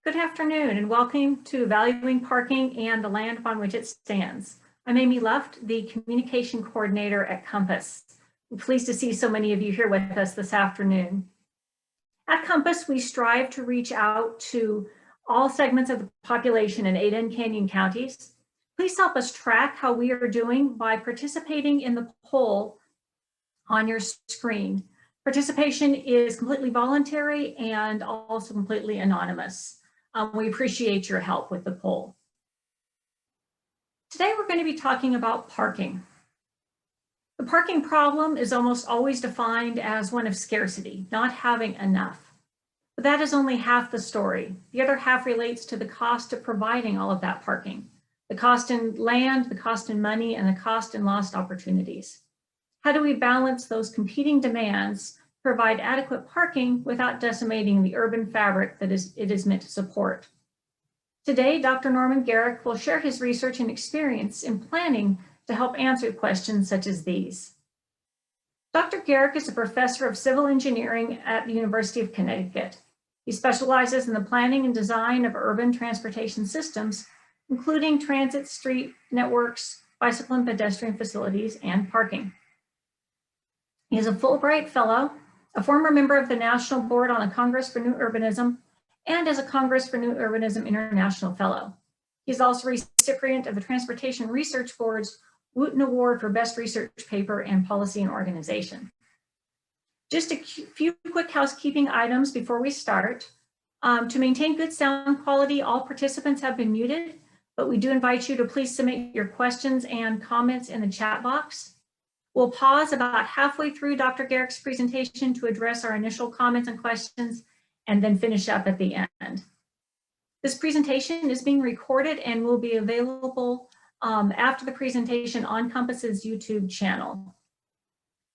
Good afternoon and welcome to Valuing Parking and the Land upon which it stands. I'm Amy Luft, the Communication Coordinator at Compass. I'm pleased to see so many of you here with us this afternoon. At Compass, we strive to reach out to all segments of the population in Ada and Canyon counties. Please help us track how we are doing by participating in the poll on your screen. Participation is completely voluntary and also completely anonymous. We appreciate your help with the poll. Today, we're going to be talking about parking. The parking problem is almost always defined as one of scarcity, not having enough. But that is only half the story. The other half relates to the cost of providing all of that parking, the cost in land, the cost in money, and the cost in lost opportunities. How do we balance those competing demands, provide adequate parking without decimating the urban fabric that it is meant to support? Today, Dr. Norman Garrick will share his research and experience in planning to help answer questions such as these. Dr. Garrick is a professor of civil engineering at the University of Connecticut. He specializes in the planning and design of urban transportation systems, including transit, street networks, bicycle and pedestrian facilities, and parking. He is a Fulbright Fellow, a former member of the National Board on the Congress for New Urbanism, and as a Congress for New Urbanism International Fellow. He's also a recipient of the Transportation Research Board's Wooten Award for Best Research Paper and Policy and Organization. Just a few quick housekeeping items before we start. To maintain good sound quality, all participants have been muted, but we do invite you to please submit your questions and comments in the chat box. We'll pause about halfway through Dr. Garrick's presentation to address our initial comments and questions, and then finish up at the end. This presentation is being recorded and will be available after the presentation on Compass's YouTube channel.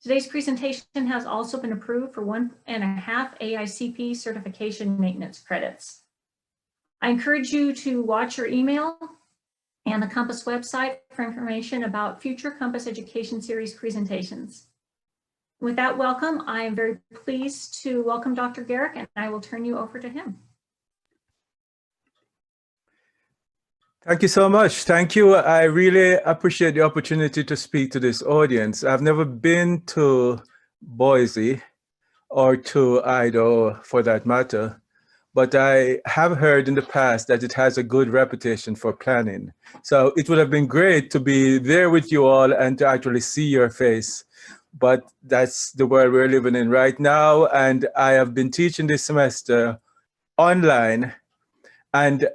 Today's presentation has also been approved for 1.5 AICP certification maintenance credits. I encourage you to watch your email and the Compass website for information about future Compass Education Series presentations. With that welcome, I am very pleased to welcome Dr. Garrick, and I will turn you over to him. Thank you so much. Thank you. I really appreciate the opportunity to speak to this audience. I've never been to Boise or to Idaho for that matter, but I have heard in the past that it has a good reputation for planning. So it would have been great to be there with you all and to actually see your face. But that's the world we're living in right now. And I have been teaching this semester online, and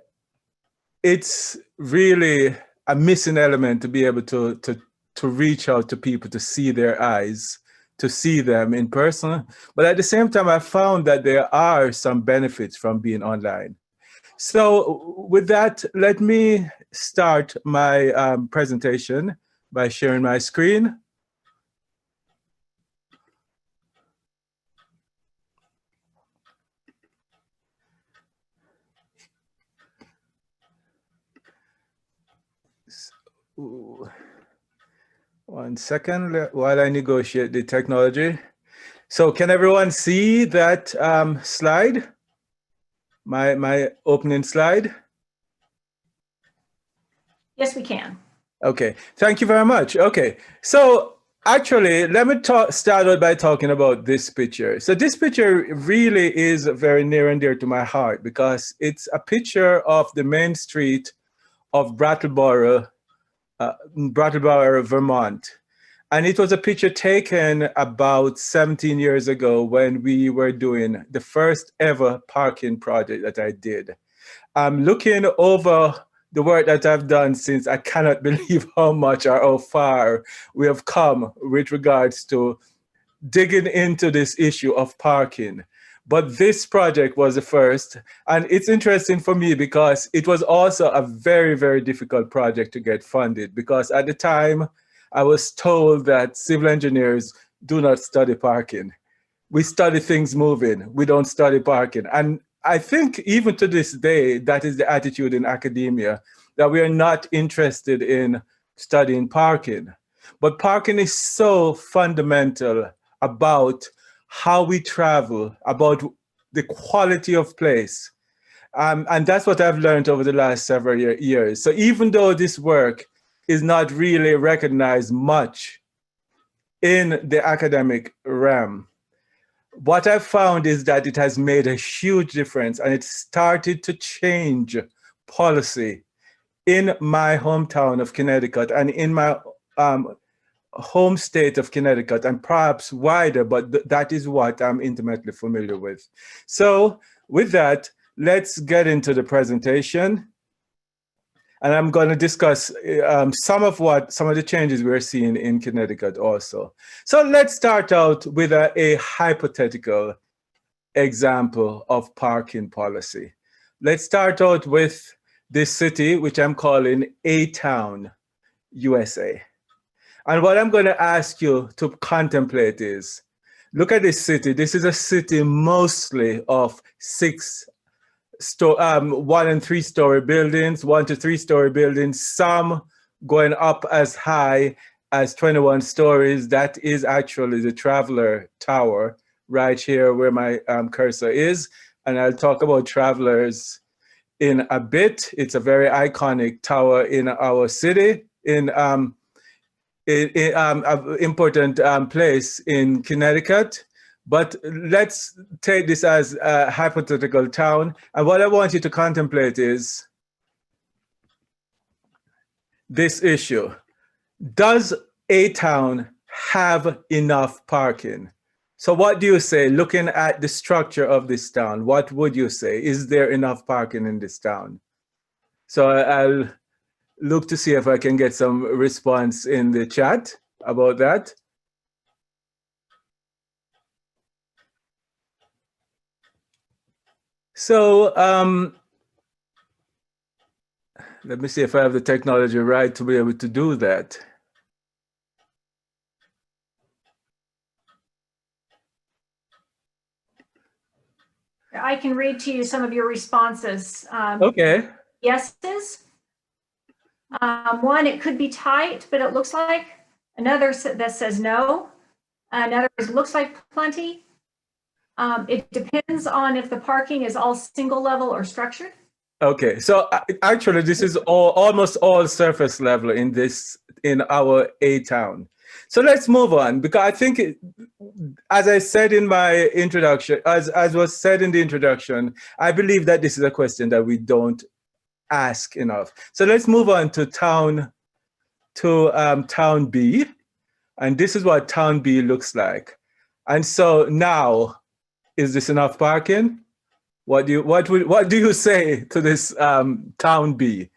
it's really a missing element to be able to reach out to people, to see their eyes, to see them in person. But at the same time, I found that there are some benefits from being online. So with that, let me start my presentation by sharing my screen. Ooh. 1 second while I negotiate the technology. So can everyone see that slide? My opening slide? Yes, we can. Okay, thank you very much. Okay, so actually, let me start out by talking about this picture. So this picture really is very near and dear to my heart because it's a picture of the main street of Brattleboro, Vermont. And it was a picture taken about 17 years ago when we were doing the first ever parking project that I did. I'm looking over the work that I've done since. I cannot believe how much or how far we have come with regards to digging into this issue of parking. But this project was the first, and it's interesting for me because it was also a very, very difficult project to get funded, because at the time I was told that civil engineers do not study parking. We study things moving, we don't study parking. And I think even to this day, that is the attitude in academia, that we are not interested in studying parking. But parking is so fundamental about how we travel, about the quality of place. And that's what I've learned over the last several years. So even though this work is not really recognized much in the academic realm, what I've found is that it has made a huge difference, and it started to change policy in my hometown of Connecticut and in my home state of Connecticut, and perhaps wider, but that is what I'm intimately familiar with. So with that, let's get into the presentation. And I'm going to discuss some of the changes we're seeing in Connecticut also. So let's start out with a hypothetical example of parking policy. Let's start out with this city, which I'm calling A-Town, USA. And what I'm going to ask you to contemplate is, look at this city. This is a city mostly of 1 and 3 story buildings, 1 to 3 story buildings, some going up as high as 21 stories. That is actually the Traveler Tower right here where my cursor is. And I'll talk about Travelers in a bit. It's a very iconic tower in our city, in an important place in Connecticut. But let's take this as a hypothetical town. And what I want you to contemplate is this issue. Does a town have enough parking? So what do you say, looking at the structure of this town, what would you say? Is there enough parking in this town? So I'll look to see if I can get some response in the chat about that. So let me see if I have the technology right to be able to do that. I can read to you some of your responses. Okay. Yeses. One, it could be tight, but it looks like. Another that says no. Another is looks like plenty. It depends on if the parking is all single level or structured. Okay, so actually this is almost all surface level in our A-Town. So let's move on, because I think, as I said in my introduction, as was said in the introduction, I believe that this is a question that we don't ask enough. So let's move on to Town B, and this is what Town B looks like. And so now, is this enough parking? What do you say to this Town B?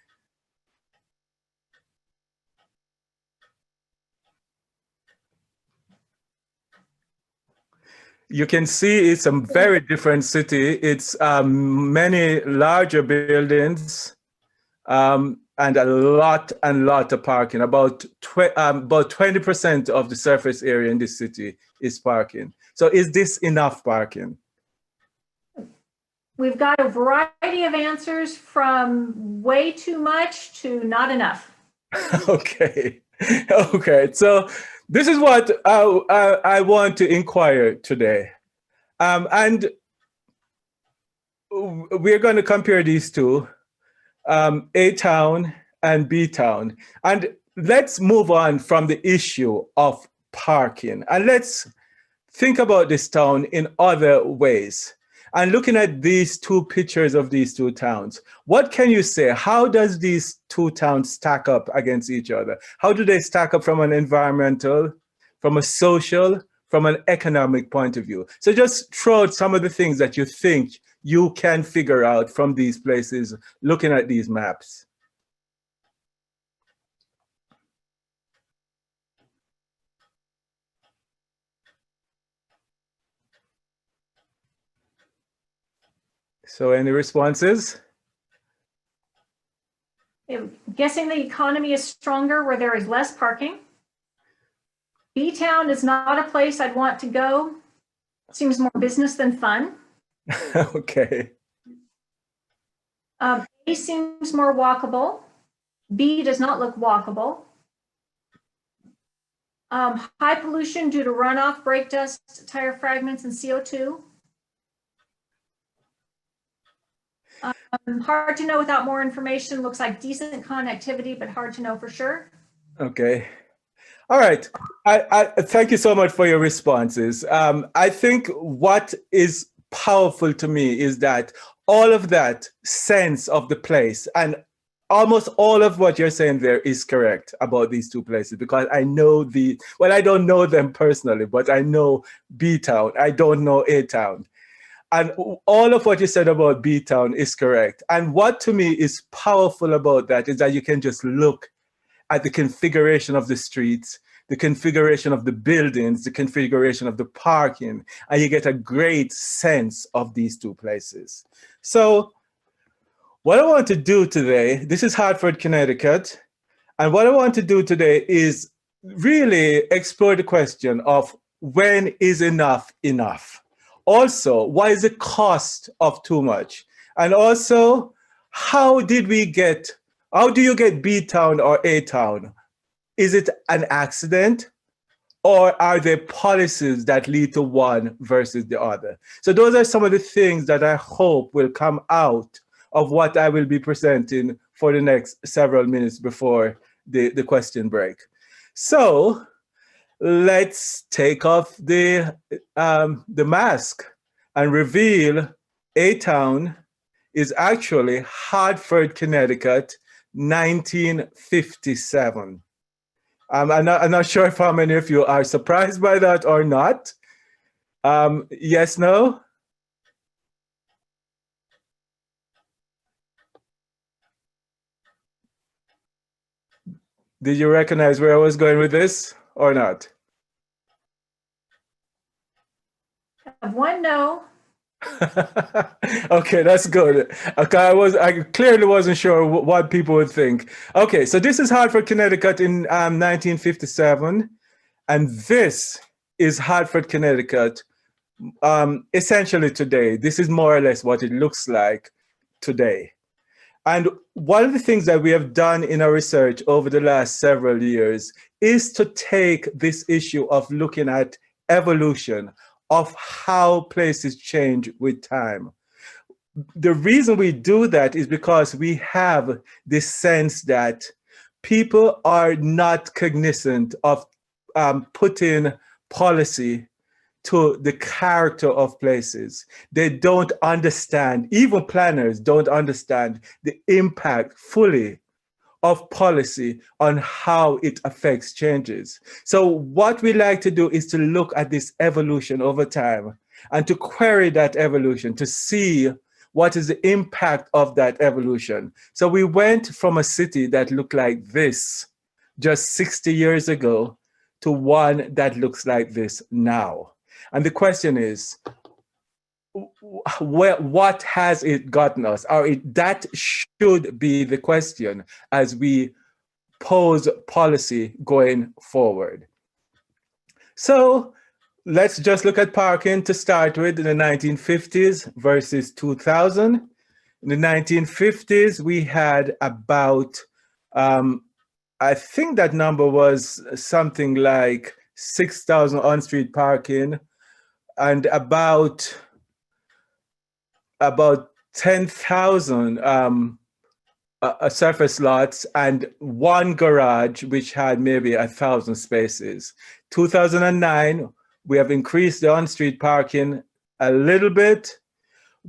You can see it's a very different city. It's many larger buildings and a lot of parking. About 20% of the surface area in this city is parking. So is this enough parking? We've got a variety of answers from way too much to not enough. Okay. So this is what I want to inquire today. And we're going to compare these two, A-Town and B-Town. And let's move on from the issue of parking. And let's think about this town in other ways. And looking at these two pictures of these two towns, what can you say? How does these two towns stack up against each other? How do they stack up from an environmental, from a social, from an economic point of view? So just throw out some of the things that you think you can figure out from these places, looking at these maps. So any responses? I'm guessing the economy is stronger where there is less parking. B-Town is not a place I'd want to go. Seems more business than fun. Okay. A seems more walkable. B does not look walkable. High pollution due to runoff, brake dust, tire fragments, and CO2. Hard to know without more information. Looks like decent connectivity, but hard to know for sure. Okay. All right. I thank you so much for your responses. I think what is powerful to me is that all of that sense of the place and almost all of what you're saying there is correct about these two places, because I know well, I don't know them personally, but I know B Town. I don't know A Town. And all of what you said about B Town is correct. And what to me is powerful about that is that you can just look at the configuration of the streets, the configuration of the buildings, the configuration of the parking, and you get a great sense of these two places. So what I want to do today, this is Hartford, Connecticut, and what I want to do today is really explore the question of when is enough enough? Also, what is the cost of too much? And also, how do you get B Town or A Town? Is it an accident, or are there policies that lead to one versus the other? So those are some of the things that I hope will come out of what I will be presenting for the next several minutes before the question break. So let's take off the mask and reveal A Town is actually Hartford, Connecticut, 1957. I'm not sure if how many of you are surprised by that or not. Yes, no? Did you recognize where I was going with this or not? One no. Okay, that's good. Okay, I clearly wasn't sure what people would think. Okay, so this is Hartford, Connecticut in 1957, and this is Hartford, Connecticut essentially today. This is more or less what it looks like today. And one of the things that we have done in our research over the last several years is to take this issue of looking at evolution, of how places change with time. The reason we do that is because we have this sense that people are not cognizant of putting policy to the character of places. They don't understand, even planners don't understand the impact fully of policy on how it affects changes. So what we like to do is to look at this evolution over time and to query that evolution to see what is the impact of that evolution. So we went from a city that looked like this just 60 years ago to one that looks like this now. And the question is, what has it gotten us? That should be the question as we pose policy going forward. So let's just look at parking to start with in the 1950s versus 2000. In the 1950s, we had about, I think that number was something like 6,000 on-street parking and about 10,000 surface lots and one garage which had maybe 1,000 spaces. 2009, we have increased the on-street parking a little bit.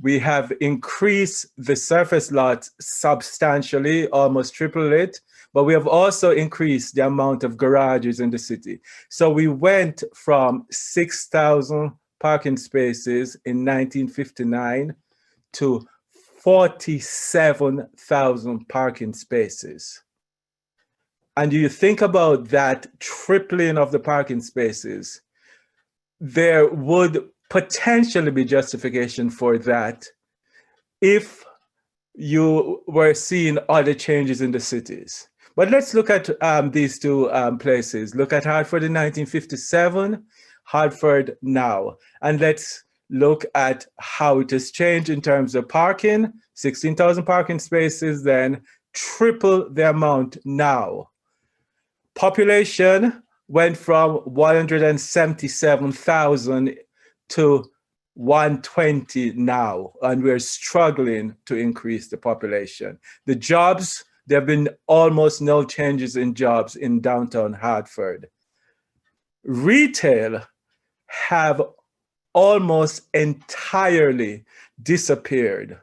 We have increased the surface lots substantially, almost triple it, but we have also increased the amount of garages in the city. So we went from 6,000 parking spaces in 1959 to 47,000 parking spaces. And you think about that tripling of the parking spaces, there would potentially be justification for that if you were seeing other changes in the cities. But let's look at these two places. Look at Hartford in 1957, Hartford now. And let's look at how it has changed in terms of parking, 16,000 parking spaces, then triple the amount now. Population went from 177,000 to 120 now, and we're struggling to increase the population. The jobs, there have been almost no changes in jobs in downtown Hartford. Retail have almost entirely disappeared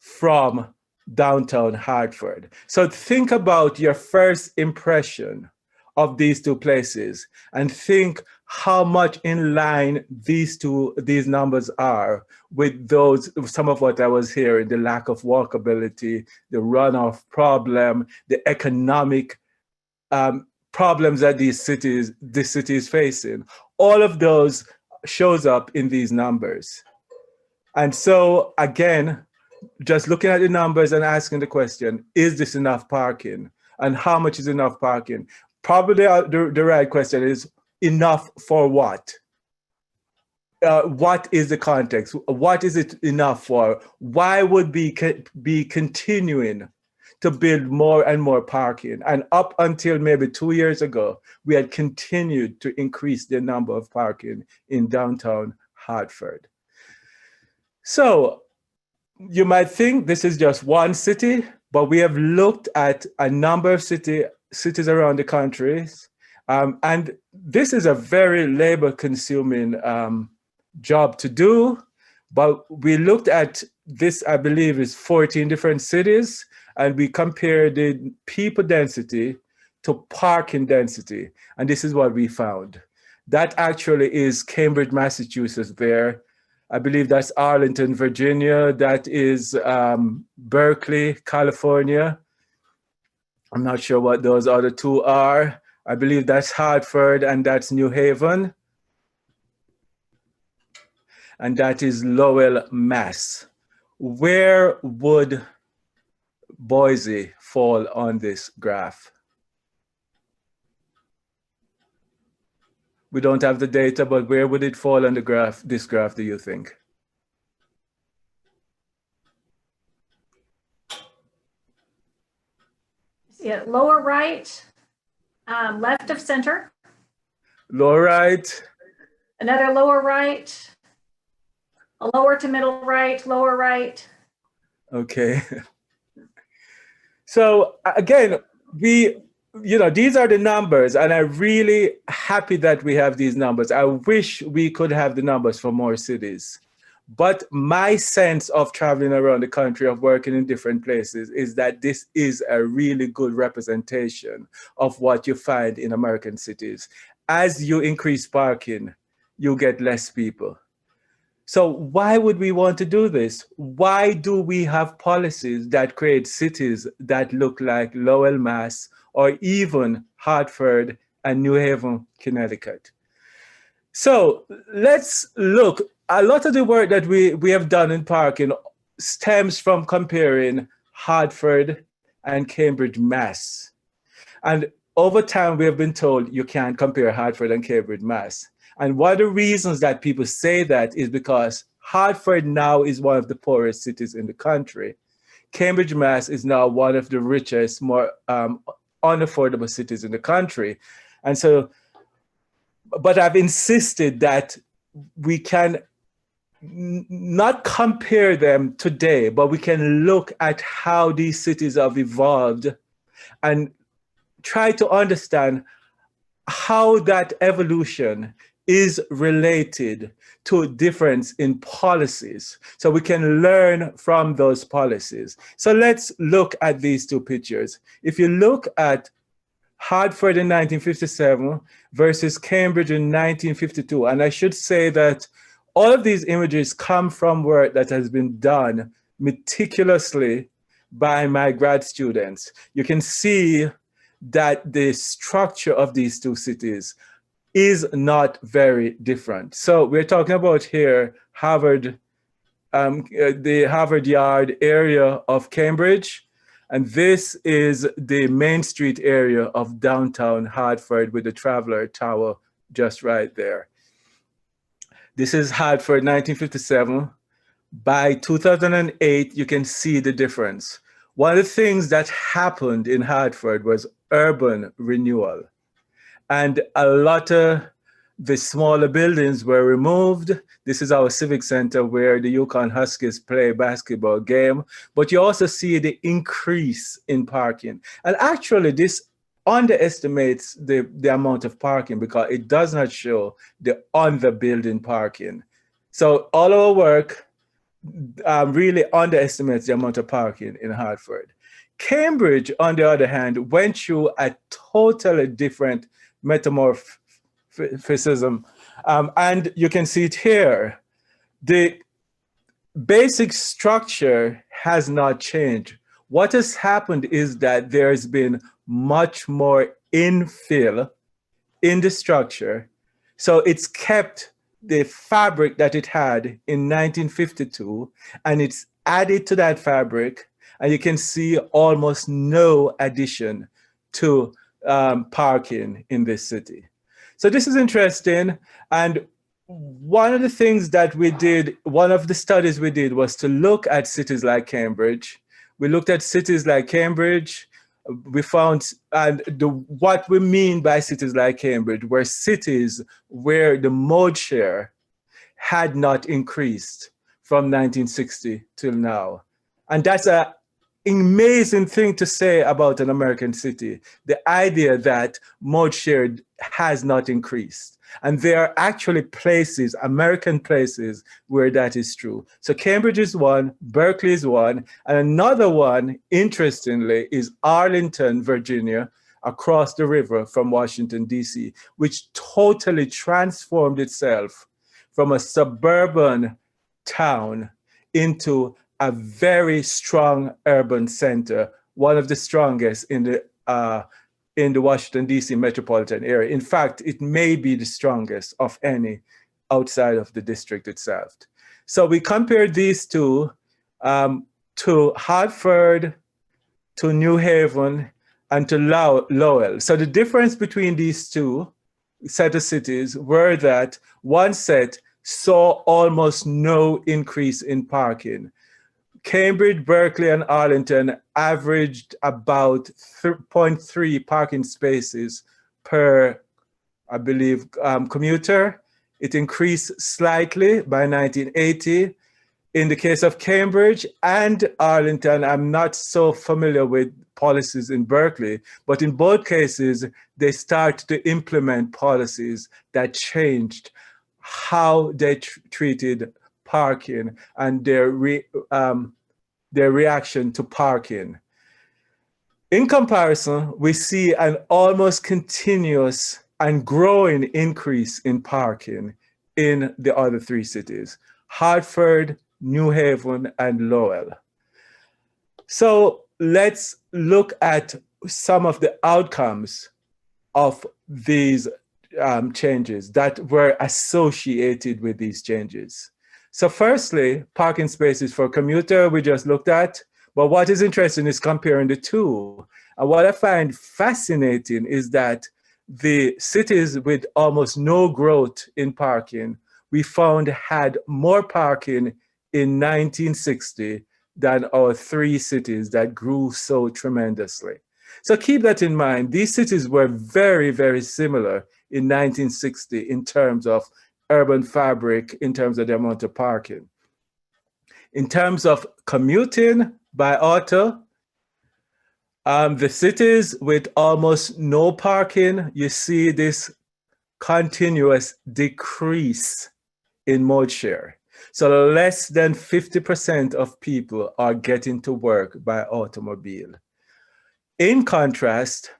from downtown Hartford. So think about your first impression of these two places and think how much in line these numbers are with those, some of what I was hearing, the lack of walkability, the runoff problem, the economic problems that this city is facing. All of those shows up in these numbers. And so again, just looking at the numbers and asking the question, is this enough parking? And how much is enough parking? Probably the right question is, enough for what? What is the context? What is it enough for? Why would we be continuing to build more and more parking? And up until maybe 2 years ago, we had continued to increase the number of parking in downtown Hartford. So you might think this is just one city, but we have looked at a number of cities around the country. And this is a very labor-consuming job to do. But we looked at this, I believe, is 14 different cities, and we compared the people density to parking density. And this is what we found. That actually is Cambridge, Massachusetts there. I believe that's Arlington, Virginia. That is Berkeley, California. I'm not sure what those other two are. I believe that's Hartford and that's New Haven. And that is Lowell, Mass. Where would Boise fall on this graph? We don't have the data, but where would it fall on the graph, this graph, do you think? Yeah, lower right, left of center. Lower right. Another lower right. A lower to middle right, lower right. Okay. So again, these are the numbers, and I'm really happy that we have these numbers. I wish we could have the numbers for more cities. But my sense of traveling around the country, of working in different places, is that this is a really good representation of what you find in American cities. As you increase parking, you get less people. So why would we want to do this? Why do we have policies that create cities that look like Lowell, Mass, or even Hartford and New Haven, Connecticut? So let's look. A lot of the work that we have done in parking stems from comparing Hartford and Cambridge, Mass. And over time, we have been told you can't compare Hartford and Cambridge, Mass. And one of the reasons that people say that is because Hartford now is one of the poorest cities in the country. Cambridge, Mass is now one of the richest, more unaffordable cities in the country. And so, but I've insisted that we can not compare them today, but we can look at how these cities have evolved and try to understand how that evolution is related to a difference in policies. So we can learn from those policies. So let's look at these two pictures. If you look at Hartford in 1957 versus Cambridge in 1952, and I should say that all of these images come from work that has been done meticulously by my grad students. You can see that the structure of these two cities is not very different. So we're talking about here Harvard, the Harvard Yard area of Cambridge, and this is the Main Street area of downtown Hartford with the Traveler Tower just right there. This is Hartford, 1957. By 2008, you can see the difference. One of the things that happened in Hartford was urban renewal. And a lot of The smaller buildings were removed. This is our civic center where the Yukon Huskies play basketball game. But you also see the increase in parking. And actually, this underestimates the amount of parking because it does not show the under building parking. So all our work really underestimates the amount of parking in Hartford. Cambridge, on the other hand, went through a totally different metamorphism. And you can see it here. The basic structure has not changed. What has happened is that there's been much more infill in the structure. So it's kept the fabric that it had in 1952, and it's added to that fabric, and you can see almost no addition to parking in this city. So this is interesting. And one of the things that we did, one of the studies we did was to look at cities like Cambridge. We looked at cities like Cambridge. We found, and what we mean by cities like Cambridge were cities where the mode share had not increased from 1960 till now. And that's an amazing thing to say about an American city, the idea that mode share has not increased. And there are actually places, American places, where that is true. So Cambridge is one, Berkeley is one, and another one, interestingly, is Arlington, Virginia, across the river from Washington, D.C., which totally transformed itself from a suburban town into a very strong urban center, one of the strongest in the Washington, D.C. metropolitan area. In fact, it may be the strongest of any outside of the district itself. So we compared these two to Hartford, to New Haven, and to Lowell. So the difference between these two set of cities were that one set saw almost no increase in parking. Cambridge, Berkeley, and Arlington averaged about 0.3 parking spaces per, I believe, commuter. It increased slightly by 1980. In the case of Cambridge and Arlington, I'm not so familiar with policies in Berkeley, but in both cases, they started to implement policies that changed how they treated parking and their reaction to parking. In comparison, we see an almost continuous and growing increase in parking in the other three cities, Hartford, New Haven, and Lowell. So let's look at some of the outcomes of these changes that were associated with these changes. So firstly, parking spaces for commuter we just looked at, but what is interesting is comparing the two. And what I find fascinating is that the cities with almost no growth in parking, we found had more parking in 1960 than our three cities that grew so tremendously. So keep that in mind. These cities were very, very similar in 1960 in terms of urban fabric, in terms of the amount of parking. In terms of commuting by auto, the cities with almost no parking, you see this continuous decrease in mode share. So less than 50% of people are getting to work by automobile. In contrast,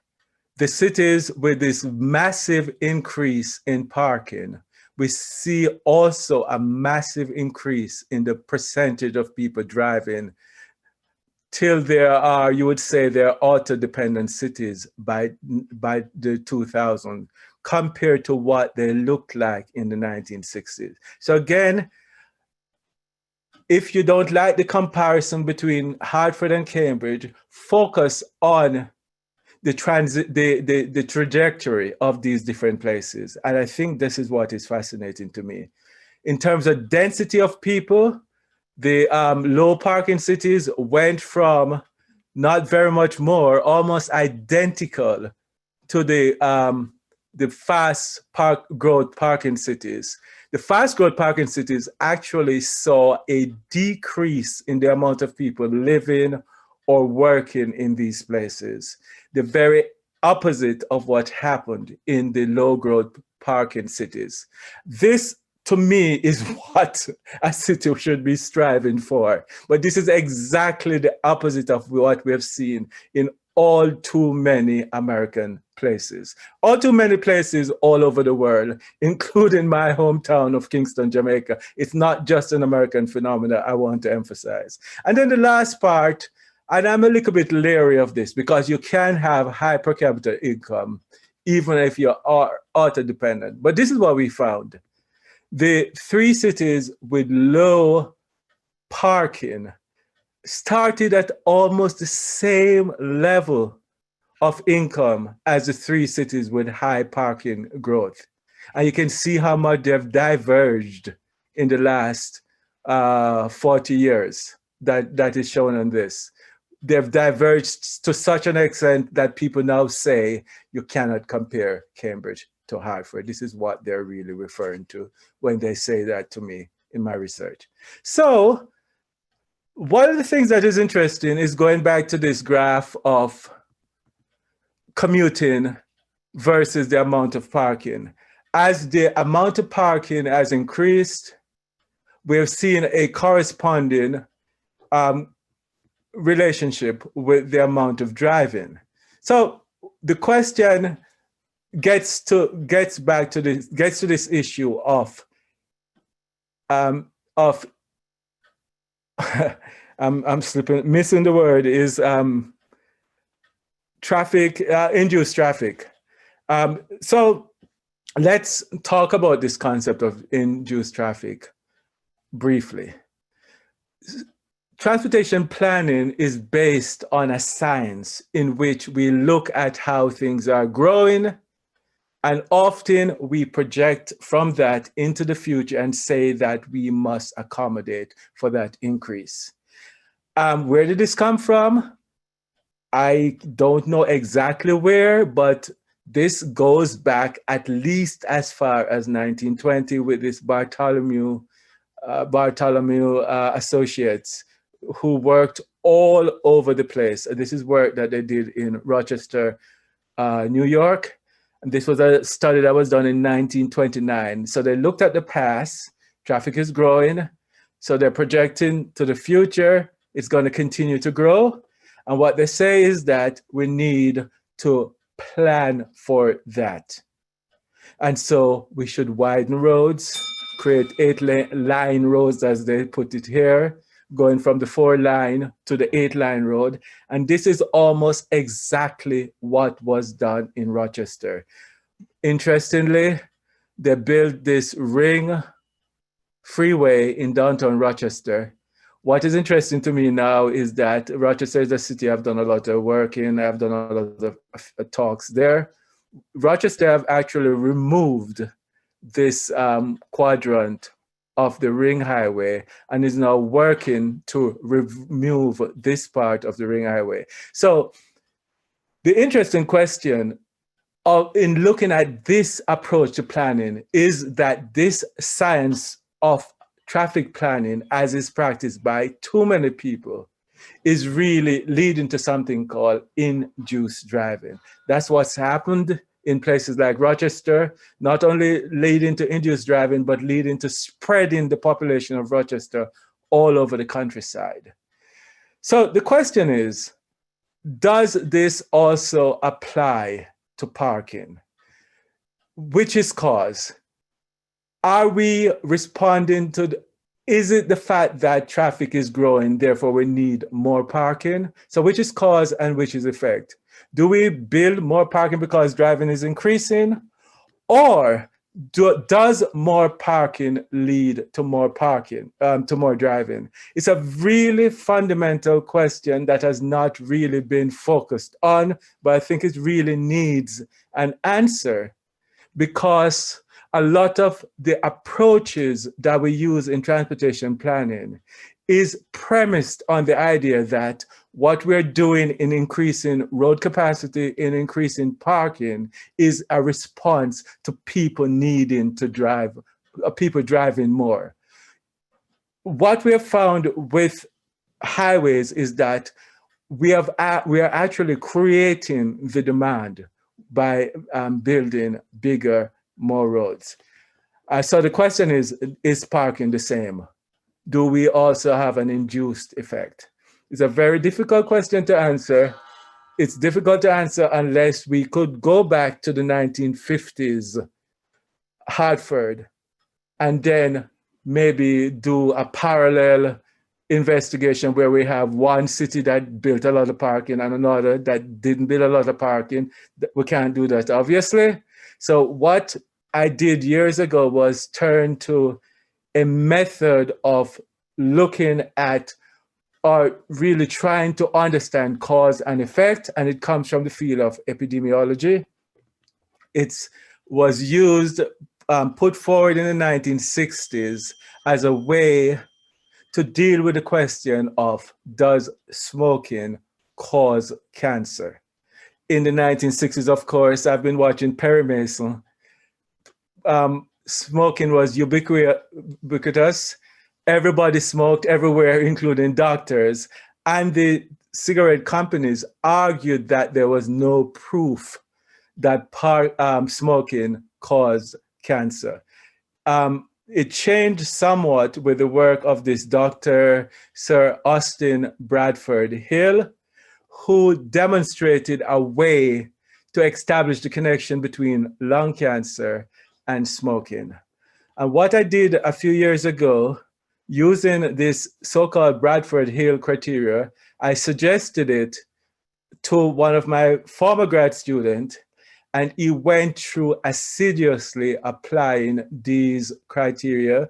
the cities with this massive increase in parking, we see also a massive increase in the percentage of people driving till there are, you would say, there are auto-dependent cities by the 2000s compared to what they looked like in the 1960s. So again, if you don't like the comparison between Hartford and Cambridge, focus on the trajectory of these different places. And I think this is what is fascinating to me. In terms of density of people, the low parking cities went from not very much more, almost identical to the the fast growth parking cities. The fast growth parking cities actually saw a decrease in the amount of people living or working in these places. The very opposite of what happened in the low growth parking cities. This, to me, is what a city should be striving for. But this is exactly the opposite of what we have seen in all too many American places. All too many places all over the world, including my hometown of Kingston, Jamaica. It's not just an American phenomenon, I want to emphasize. And then the last part, and I'm a little bit leery of this because you can have high per capita income even if you are auto-dependent. But this is what we found. The 3 cities with low parking started at almost the same level of income as the 3 cities with high parking growth. And you can see how much they've diverged in the last 40 years that is shown on this. They've diverged to such an extent that people now say you cannot compare Cambridge to Hartford. This is what they're really referring to when they say that to me in my research. So one of the things that is interesting is going back to this graph of commuting versus the amount of parking. As the amount of parking has increased, we've seen a corresponding relationship with the amount of driving. So the question gets back to this issue of I'm slipping, missing the word, is traffic, induced traffic. So let's talk about this concept of induced traffic briefly. Transportation planning is based on a science in which we look at how things are growing, and often we project from that into the future and say that we must accommodate for that increase. Where did this come from? I don't know exactly where, but this goes back at least as far as 1920 with this Bartholomew associates, who worked all over the place. This is work that they did in Rochester, New York. And this was a study that was done in 1929. So they looked at the past, traffic is growing. So they're projecting to the future, it's going to continue to grow. And what they say is that we need to plan for that. And so we should widen roads, create 8-line roads, as they put it here, going from the 4-line to the 8-line road. And this is almost exactly what was done in Rochester. Interestingly, they built this ring freeway in downtown Rochester. What is interesting to me now is that Rochester is a city I've done a lot of work in. I've done a lot of talks there. Rochester have actually removed this quadrant of the ring highway and is now working to remove this part of the ring highway. So the interesting question in looking at this approach to planning is that this science of traffic planning, as is practiced by too many people, is really leading to something called induced driving. That's what's happened in places like Rochester, not only leading to induced driving, but leading to spreading the population of Rochester all over the countryside. So the question is, does this also apply to parking? Which is cause? Are we responding to is it the fact that traffic is growing, therefore we need more parking? So which is cause and which is effect? Do we build more parking because driving is increasing? Or does more parking lead to more parking, to more driving? It's a really fundamental question that has not really been focused on, but I think it really needs an answer, because a lot of the approaches that we use in transportation planning is premised on the idea that what we're doing in increasing road capacity, in increasing parking, is a response to people needing to drive, people driving more. What we have found with highways is that we are actually creating the demand by building bigger, more roads. So the question is parking the same? Do we also have an induced effect? It's a very difficult question to answer. It's difficult to answer unless we could go back to the 1950s, Hartford, and then maybe do a parallel investigation where we have one city that built a lot of parking and another that didn't build a lot of parking. We can't do that, obviously. So what I did years ago was turn to a method of looking at or really trying to understand cause and effect, and it comes from the field of epidemiology. It was used, put forward in the 1960s as a way to deal with the question of, does smoking cause cancer? In the 1960s, of course, I've been watching Perry Mason. Smoking was ubiquitous. Everybody smoked everywhere, including doctors. And the cigarette companies argued that there was no proof that smoking caused cancer. It changed somewhat with the work of this Dr. Sir Austin Bradford Hill, who demonstrated a way to establish the connection between lung cancer and smoking. And what I did a few years ago, using this so-called Bradford Hill criteria, I suggested it to one of my former grad students, and he went through assiduously applying these criteria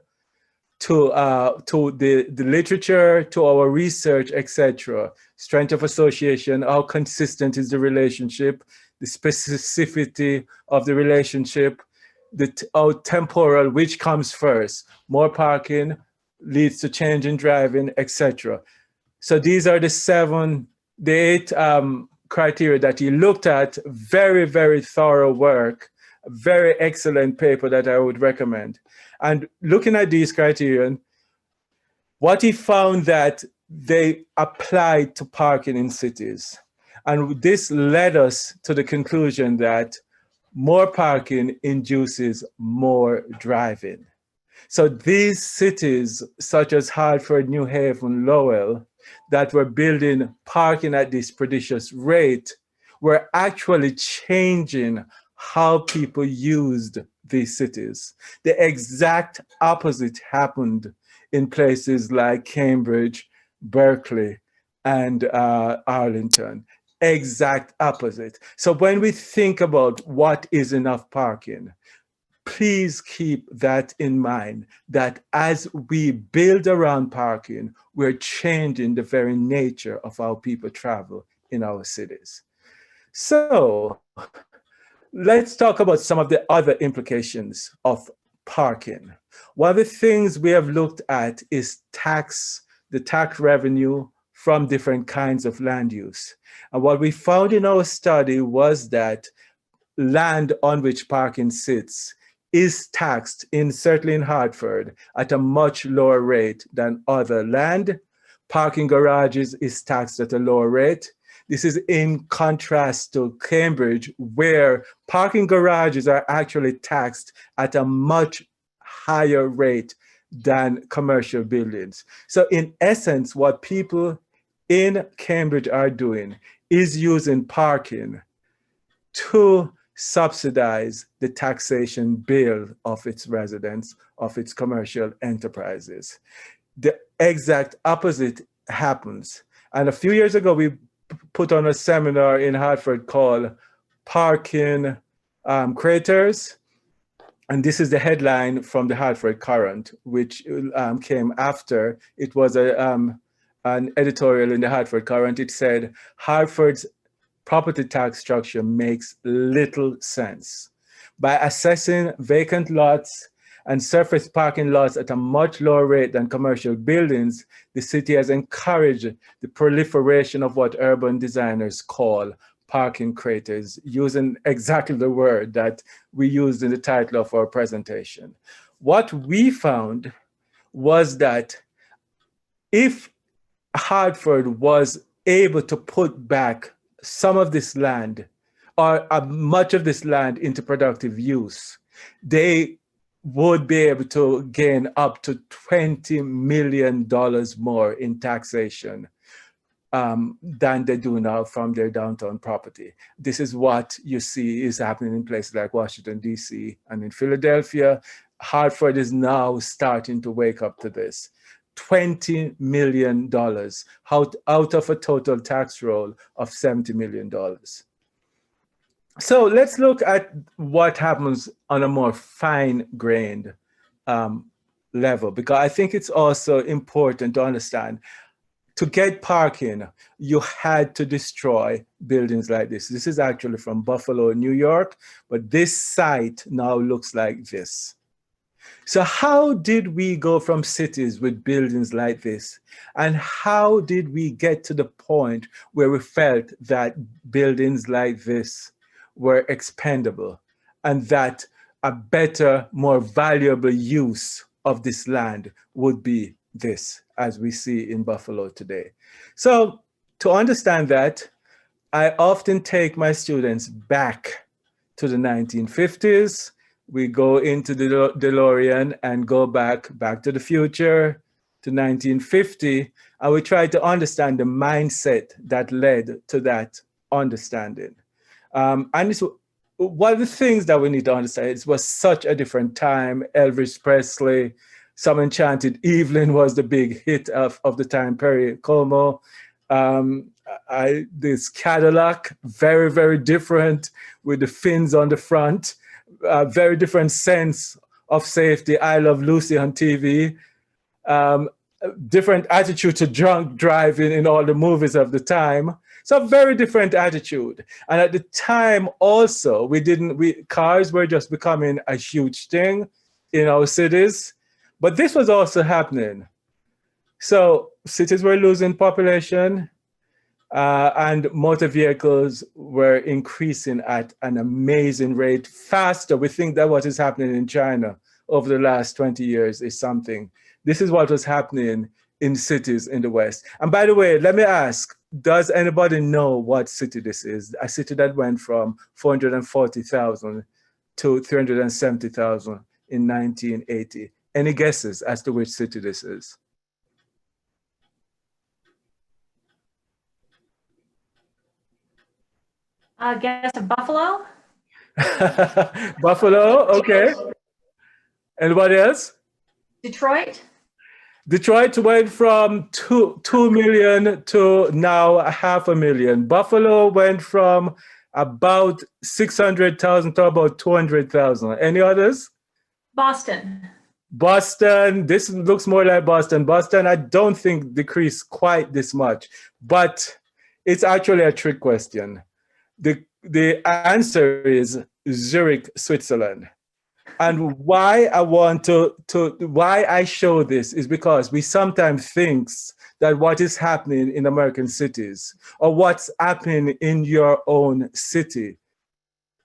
to the literature, to our research, etc. Strength of association, how consistent is the relationship, the specificity of the relationship, how temporal, which comes first. More parking leads to change in driving, etc. So these are the eight criteria that he looked at. Very, very thorough work, very excellent paper that I would recommend. And looking at these criteria, what he found that they applied to parking in cities. And this led us to the conclusion that more parking induces more driving. So these cities, such as Hartford, New Haven, Lowell, that were building parking at this prodigious rate, were actually changing how people used these cities. The exact opposite happened in places like Cambridge, Berkeley, and Arlington. Exact opposite. So when we think about what is enough parking, please keep that in mind, that as we build around parking, we're changing the very nature of how people travel in our cities. So let's talk about some of the other implications of parking. One of the things we have looked at is the tax revenue from different kinds of land use. And what we found in our study was that land on which parking sits is taxed, certainly in Hartford, at a much lower rate than other land. Parking garages is taxed at a lower rate. This is in contrast to Cambridge, where parking garages are actually taxed at a much higher rate than commercial buildings. So in essence, what people in Cambridge are doing is using parking to subsidize the taxation bill of its residents, of its commercial enterprises. The exact opposite happens. And a few years ago, we put on a seminar in Hartford called Parking Craters. And this is the headline from the Hartford Courant, which came after. It was an editorial in the Hartford Courant. It said, Hartford's property tax structure makes little sense. By assessing vacant lots and surface parking lots at a much lower rate than commercial buildings, the city has encouraged the proliferation of what urban designers call parking craters, using exactly the word that we used in the title of our presentation. What we found was that if Hartford was able to put back some of this land or much of this land into productive use, they would be able to gain up to $20 million more in taxation than they do now from their downtown property. This is what you see is happening in places like Washington, D.C. and in Philadelphia. Hartford is now starting to wake up to this. $20 million out of a total tax roll of $70 million. So let's look at what happens on a more fine-grained level, because I think it's also important to understand to get parking, you had to destroy buildings like this. This is actually from Buffalo, New York, but this site now looks like this. So how did we go from cities with buildings like this? And how did we get to the point where we felt that buildings like this were expendable and that a better, more valuable use of this land would be this, as we see in Buffalo today? So to understand that, I often take my students back to the 1950s. We go into the DeLorean and go back to the future to 1950, and we try to understand the mindset that led to that understanding. And it's, one of the things that we need to understand, it was such a different time. Elvis Presley, Some Enchanted Evening was the big hit of the time period. Como, this Cadillac, very, very different with the fins on the front. Very different sense of safety. I Love Lucy on TV. Different attitude to drunk driving in all the movies of the time. So very different attitude. And at the time also, cars were just becoming a huge thing in our cities. But this was also happening. So cities were losing population. And motor vehicles were increasing at an amazing rate, faster. We think that what is happening in China over the last 20 years is something. This is what was happening in cities in the West. And by the way, let me ask, does anybody know what city this is? A city that went from 440,000 to 370,000 in 1980. Any guesses as to which city this is? Guess of Buffalo? Buffalo, okay. Anybody else? Detroit? Detroit went from 2 million to now 500,000. Buffalo went from about 600,000 to about 200,000. Any others? Boston. Boston, this looks more like Boston. Boston, I don't think decreased quite this much, but it's actually a trick question. The answer is Zurich, Switzerland. And why I want why I show this is because we sometimes think that what is happening in American cities or what's happening in your own city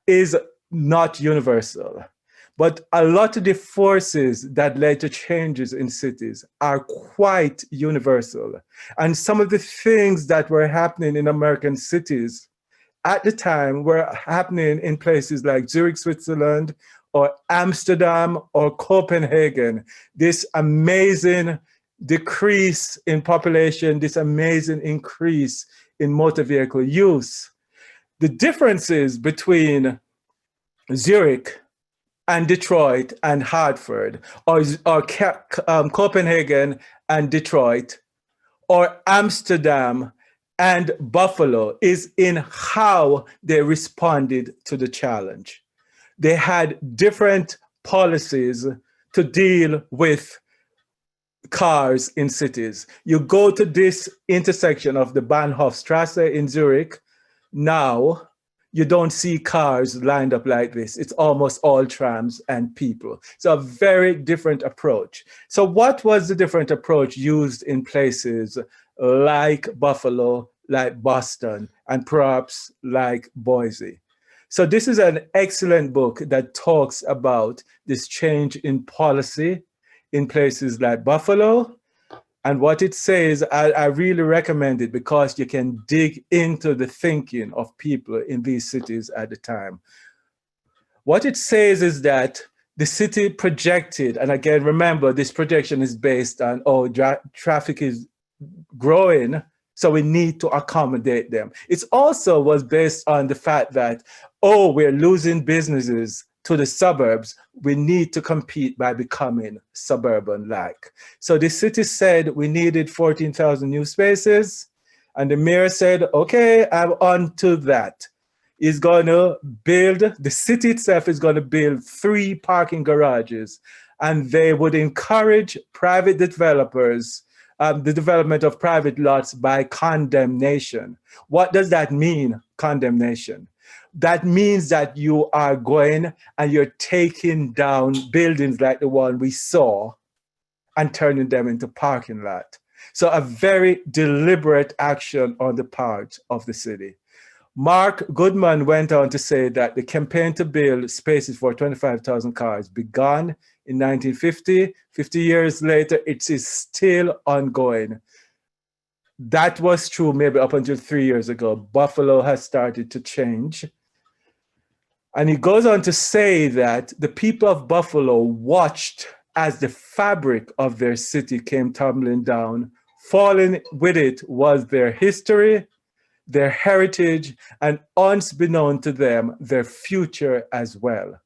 is not universal. But a lot of the forces that led to changes in cities are quite universal. And some of the things that were happening in American cities at the time were happening in places like Zurich, Switzerland, or Amsterdam, or Copenhagen. This amazing decrease in population, this amazing increase in motor vehicle use. The differences between Zurich and Detroit and Hartford, or Copenhagen and Detroit, or Amsterdam and Buffalo is in how they responded to the challenge. They had different policies to deal with cars in cities. You go to this intersection of the Bahnhofstrasse in Zurich, now you don't see cars lined up like this. It's almost all trams and people. So a very different approach. So what was the different approach used in places like Buffalo, like Boston, and perhaps like Boise? So this is an excellent book that talks about this change in policy in places like Buffalo. And what it says, I really recommend it because you can dig into the thinking of people in these cities at the time. What it says is that the city projected, and again, remember, this projection is based on, oh, traffic is growing, so we need to accommodate them. It also was based on the fact that, oh, we're losing businesses to the suburbs, we need to compete by becoming suburban-like. So the city said we needed 14,000 new spaces, and the mayor said, okay, I'm on to that. He's going to build, the city itself is going to build 3 parking garages, and they would encourage private developers, the development of private lots by condemnation. What does that mean, condemnation? That means that you are going and you're taking down buildings like the one we saw and turning them into parking lot. So a very deliberate action on the part of the city. Mark Goodman went on to say that the campaign to build spaces for 25,000 cars began in 1950. 50 years later, it is still ongoing. That was true maybe up until 3 years ago. Buffalo has started to change. And he goes on to say that the people of Buffalo watched as the fabric of their city came tumbling down. Falling with it was their history, their heritage, and unbeknown to them, their future as well.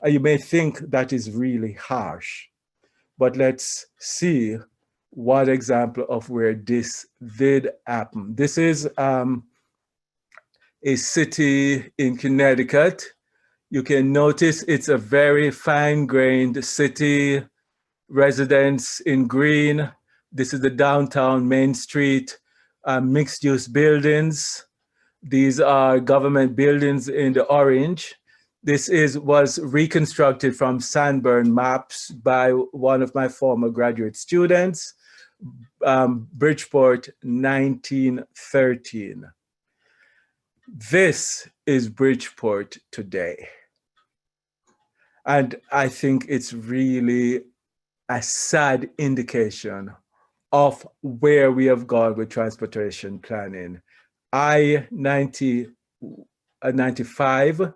And you may think that is really harsh, but let's see what example of where this did happen. This is a city in Connecticut. You can notice it's a very fine-grained city, residents in green. This is the downtown Main Street, mixed-use buildings. These are government buildings in the orange. This was reconstructed from sandburn maps by one of my former graduate students, Bridgeport, 1913. This is Bridgeport today. And I think it's really a sad indication of where we have gone with transportation planning. I-95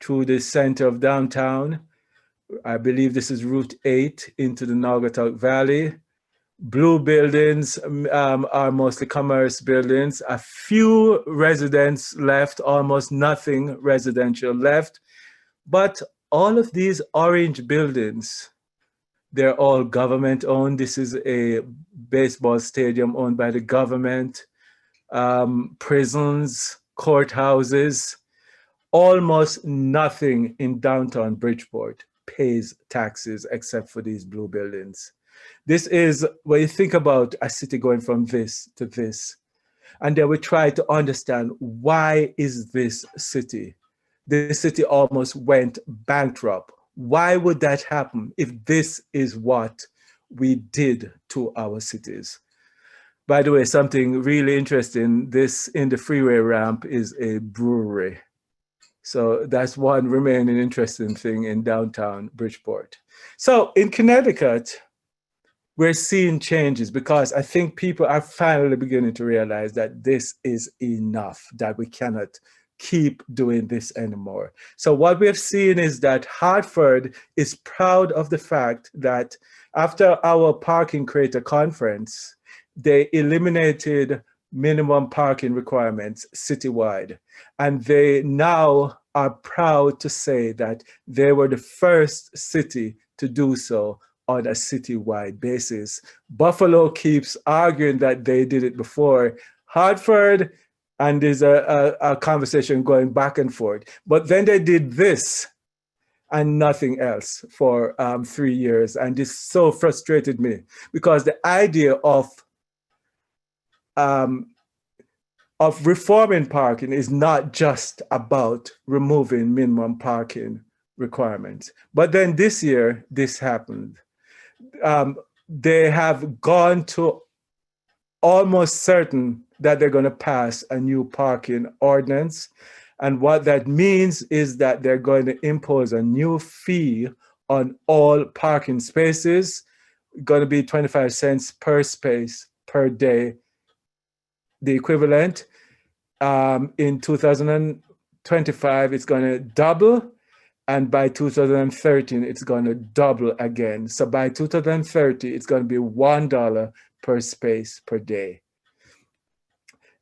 through the center of downtown. I believe this is Route 8 into the Naugatuck Valley. Blue buildings are mostly commerce buildings. A few residents left, almost nothing residential left. But all of these orange buildings, they're all government owned. This is a baseball stadium owned by the government. Prisons, courthouses, almost nothing in downtown Bridgeport pays taxes except for these blue buildings. This is when you think about a city going from this to this, and then we try to understand, why is this city? This city almost went bankrupt. Why would that happen if this is what we did to our cities? By the way, something really interesting, this in the freeway ramp is a brewery. So that's one remaining interesting thing in downtown Bridgeport. So in Connecticut, we're seeing changes because I think people are finally beginning to realize that this is enough, that we cannot keep doing this anymore. So what we have seen is that Hartford is proud of the fact that after our parking creator conference, they eliminated minimum parking requirements citywide. And they now are proud to say that they were the first city to do so on a citywide basis. Buffalo keeps arguing that they did it before. Hartford, and there's a conversation going back and forth. But then they did this and nothing else for 3 years. And this so frustrated me because the idea of of reforming parking is not just about removing minimum parking requirements. But then this year, this happened. They have gone to almost certain that they're going to pass a new parking ordinance. And what that means is that they're going to impose a new fee on all parking spaces, going to be 25 cents per space per day, the equivalent. In 2025, it's going to double. And by 2013, it's going to double again. So by 2030, it's going to be $1 per space per day.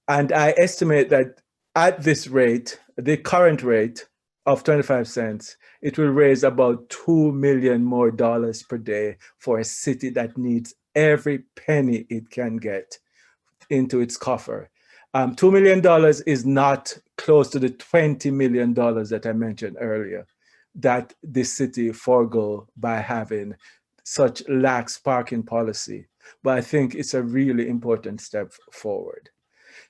And I estimate that at this rate, the current rate of 25 cents, it will raise about $2 million more per day for a city that needs every penny it can get into its coffer. $2 million is not close to the $20 million that I mentioned earlier that the city forego by having such lax parking policy. But I think it's a really important step forward.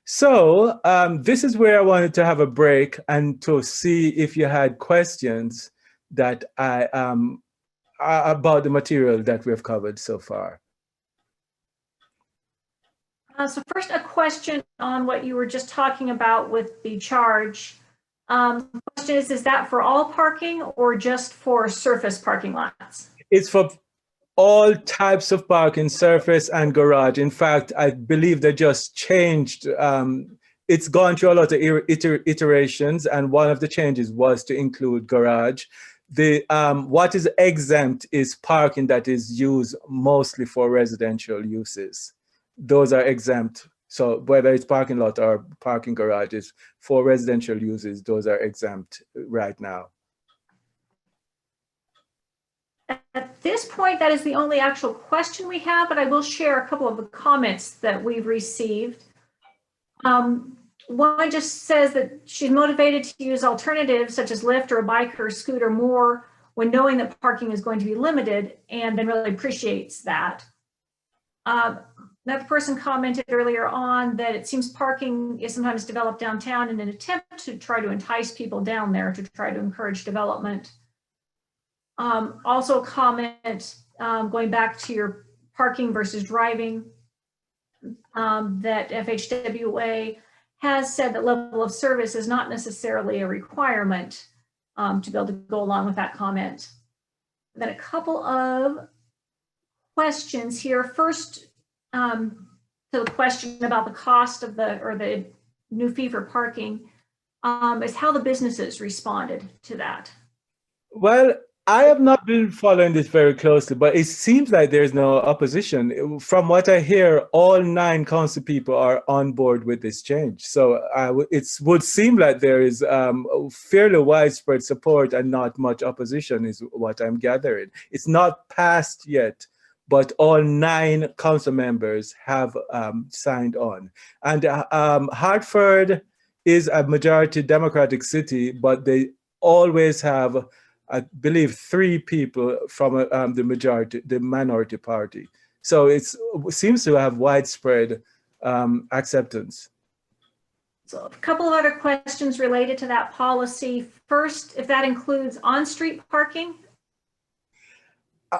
So this is where I wanted to have a break and to see if you had questions that about the material that we've covered so far. So first, a question on what you were just talking about with the charge. The question is that for all parking or just for surface parking lots? It's for all types of parking, surface and garage. In fact, I believe they just changed. It's gone through a lot of iterations, and one of the changes was to include garage. What is exempt is parking that is used mostly for residential uses. Those are exempt. So whether it's parking lot or parking garages for residential uses, those are exempt right now. At this point, that is the only actual question we have, but I will share a couple of the comments that we've received. One just says that she's motivated to use alternatives such as Lyft or a bike or a scooter more when knowing that parking is going to be limited, and then really appreciates that. Another person commented earlier on that it seems parking is sometimes developed downtown in an attempt to try to entice people down there to try to encourage development. Also a comment going back to your parking versus driving, that FHWA has said that level of service is not necessarily a requirement to be able to go along with that comment. Then a couple of questions here. First, to the question about the cost of the new fee for parking, is how the businesses responded to that. Well, I have not been following this very closely, but it seems like there's no opposition. From what I hear, all 9 council people are on board with this change. So it would seem like there is fairly widespread support and not much opposition is what I'm gathering. It's not passed yet, but all 9 council members have signed on. And Hartford is a majority Democratic city, but they always have, I believe, 3 people from the minority party. So it seems to have widespread acceptance. So a couple of other questions related to that policy. First, if that includes on-street parking?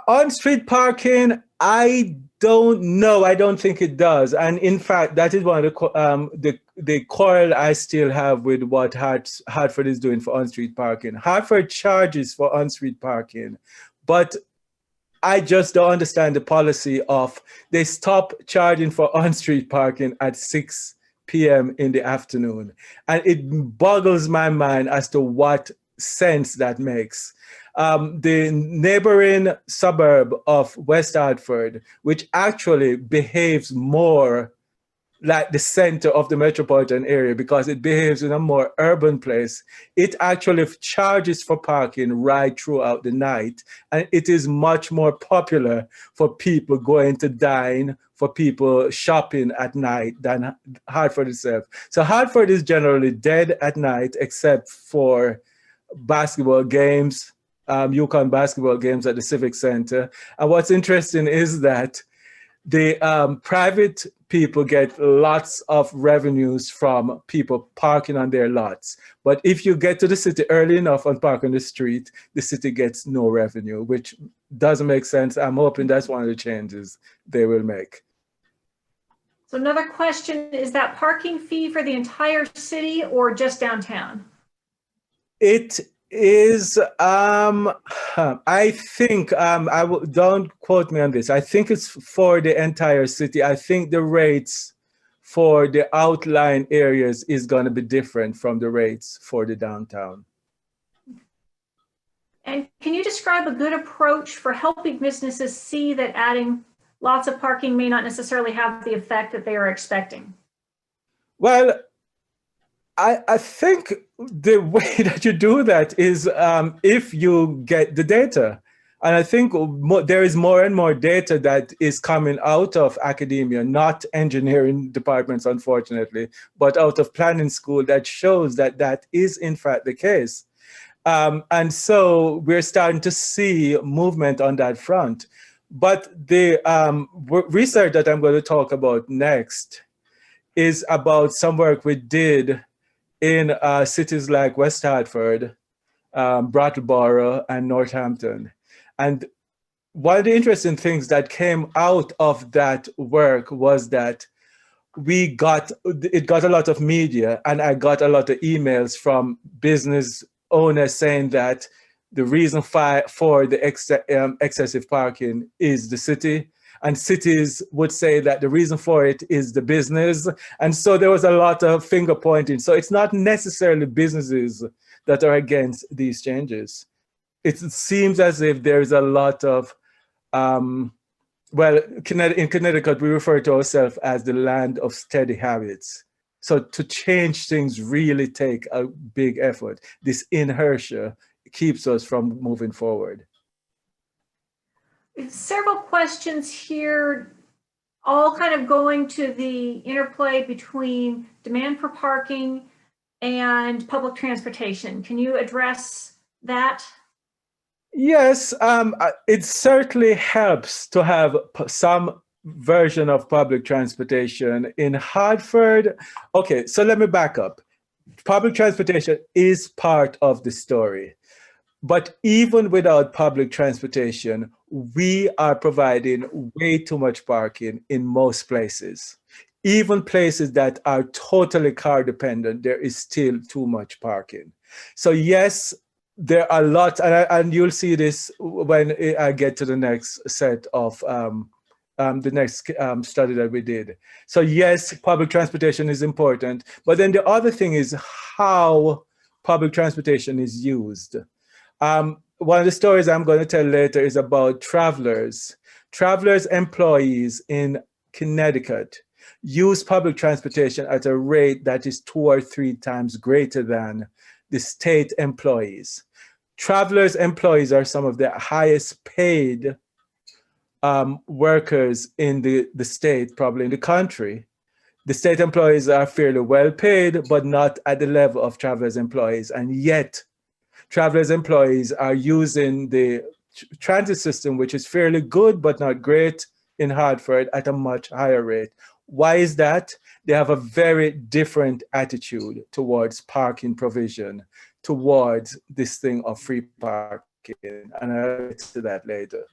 On-street parking, I don't know. I don't think it does. And in fact, that is one of the quarrel I still have with what Hartford is doing for on-street parking. Hartford charges for on-street parking, but I just don't understand the policy of they stop charging for on-street parking at 6 p.m. in the afternoon. And it boggles my mind as to what sense that makes. The neighboring suburb of West Hartford, which actually behaves more like the center of the metropolitan area because it behaves in a more urban place, it actually charges for parking right throughout the night. And it is much more popular for people going to dine, for people shopping at night than Hartford itself. So Hartford is generally dead at night except for basketball games, UConn basketball games at the Civic Center. And what's interesting is that The private people get lots of revenues from people parking on their lots. But if you get to the city early enough and park on the street, the city gets no revenue, which doesn't make sense. I'm hoping that's one of the changes they will make. So another question, is that parking fee for the entire city or just downtown? It is, I think, don't quote me on this. I think it's for the entire city. I think the rates for the outlying areas is going to be different from the rates for the downtown. And can you describe a good approach for helping businesses see that adding lots of parking may not necessarily have the effect that they are expecting? Well, I think the way that you do that is if you get the data. And I think there is more and more data that is coming out of academia, not engineering departments, unfortunately, but out of planning school that shows that that is in fact the case. And so we're starting to see movement on that front. But the research that I'm going to talk about next is about some work we did in cities like West Hartford, Brattleboro, and Northampton. And one of the interesting things that came out of that work was that it got a lot of media, and I got a lot of emails from business owners saying that the reason for the excessive parking is the city, and cities would say that the reason for it is the business. And so there was a lot of finger pointing. So it's not necessarily businesses that are against these changes. It seems as if there's a lot of, well, in Connecticut, we refer to ourselves as the land of steady habits. So to change things really take a big effort. This inertia keeps us from moving forward. Several questions here, all kind of going to the interplay between demand for parking and public transportation. Can you address that? Yes, it certainly helps to have some version of public transportation in Hartford. Okay, so let me back up. Public transportation is part of the story. But even without public transportation, we are providing way too much parking in most places. Even places that are totally car dependent, there is still too much parking. So yes, there are lots, and you'll see this when I get to the next set of the next study that we did. So yes, public transportation is important, but then the other thing is how public transportation is used. One of the stories I'm going to tell later is about travelers. Travelers employees in Connecticut use public transportation at a rate that is 2 or 3 times greater than the state employees. Travelers employees are some of the highest paid workers in the state, probably in the country. The state employees are fairly well paid, but not at the level of travelers employees. And yet, travelers employees are using the transit system, which is fairly good, but not great in Hartford, at a much higher rate. Why is that? They have a very different attitude towards parking provision, towards this thing of free parking. And I'll get to that later.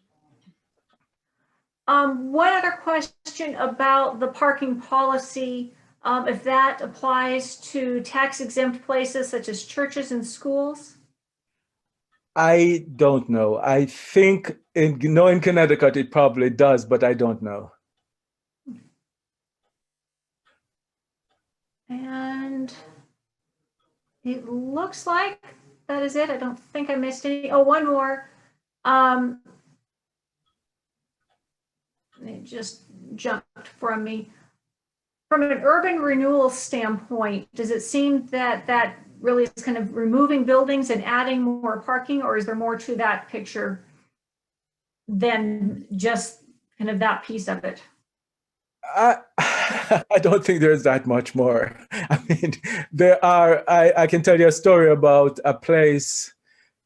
One other question about the parking policy, if that applies to tax exempt places such as churches and schools? I don't know. I think in Connecticut it probably does, but I don't know. And it looks like that is it. I don't think I missed any. Oh, one more. It just jumped from me. From an urban renewal standpoint, does it seem that that really is kind of removing buildings and adding more parking, or is there more to that picture than just kind of that piece of it? I don't think there's that much more. I mean, there are, I can tell you a story about a place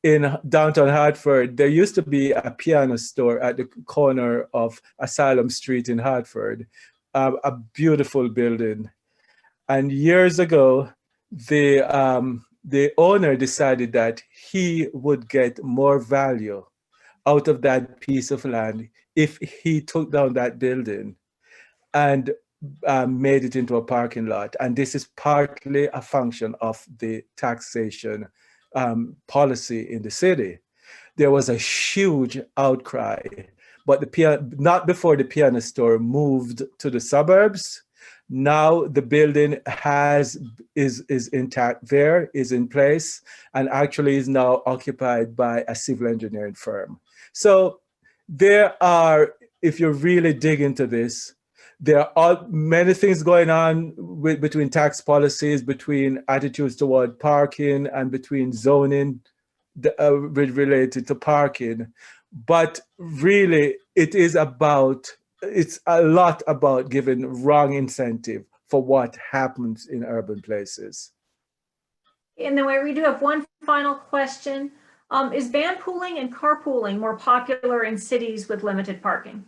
in downtown Hartford, there used to be a piano store at the corner of Asylum Street in Hartford, a beautiful building. And years ago, the owner decided that he would get more value out of that piece of land if he took down that building and made it into a parking lot. And this is partly a function of the taxation policy in the city. There was a huge outcry, but not before the piano store moved to the suburbs. Now the building is intact there, is in place, and actually is now occupied by a civil engineering firm. So there are, if you really dig into this, there are many things going on between tax policies, between attitudes toward parking, and between zoning related to parking. But really, it's a lot about giving wrong incentive for what happens in urban places. And then we do have one final question. Is van pooling and carpooling more popular in cities with limited parking?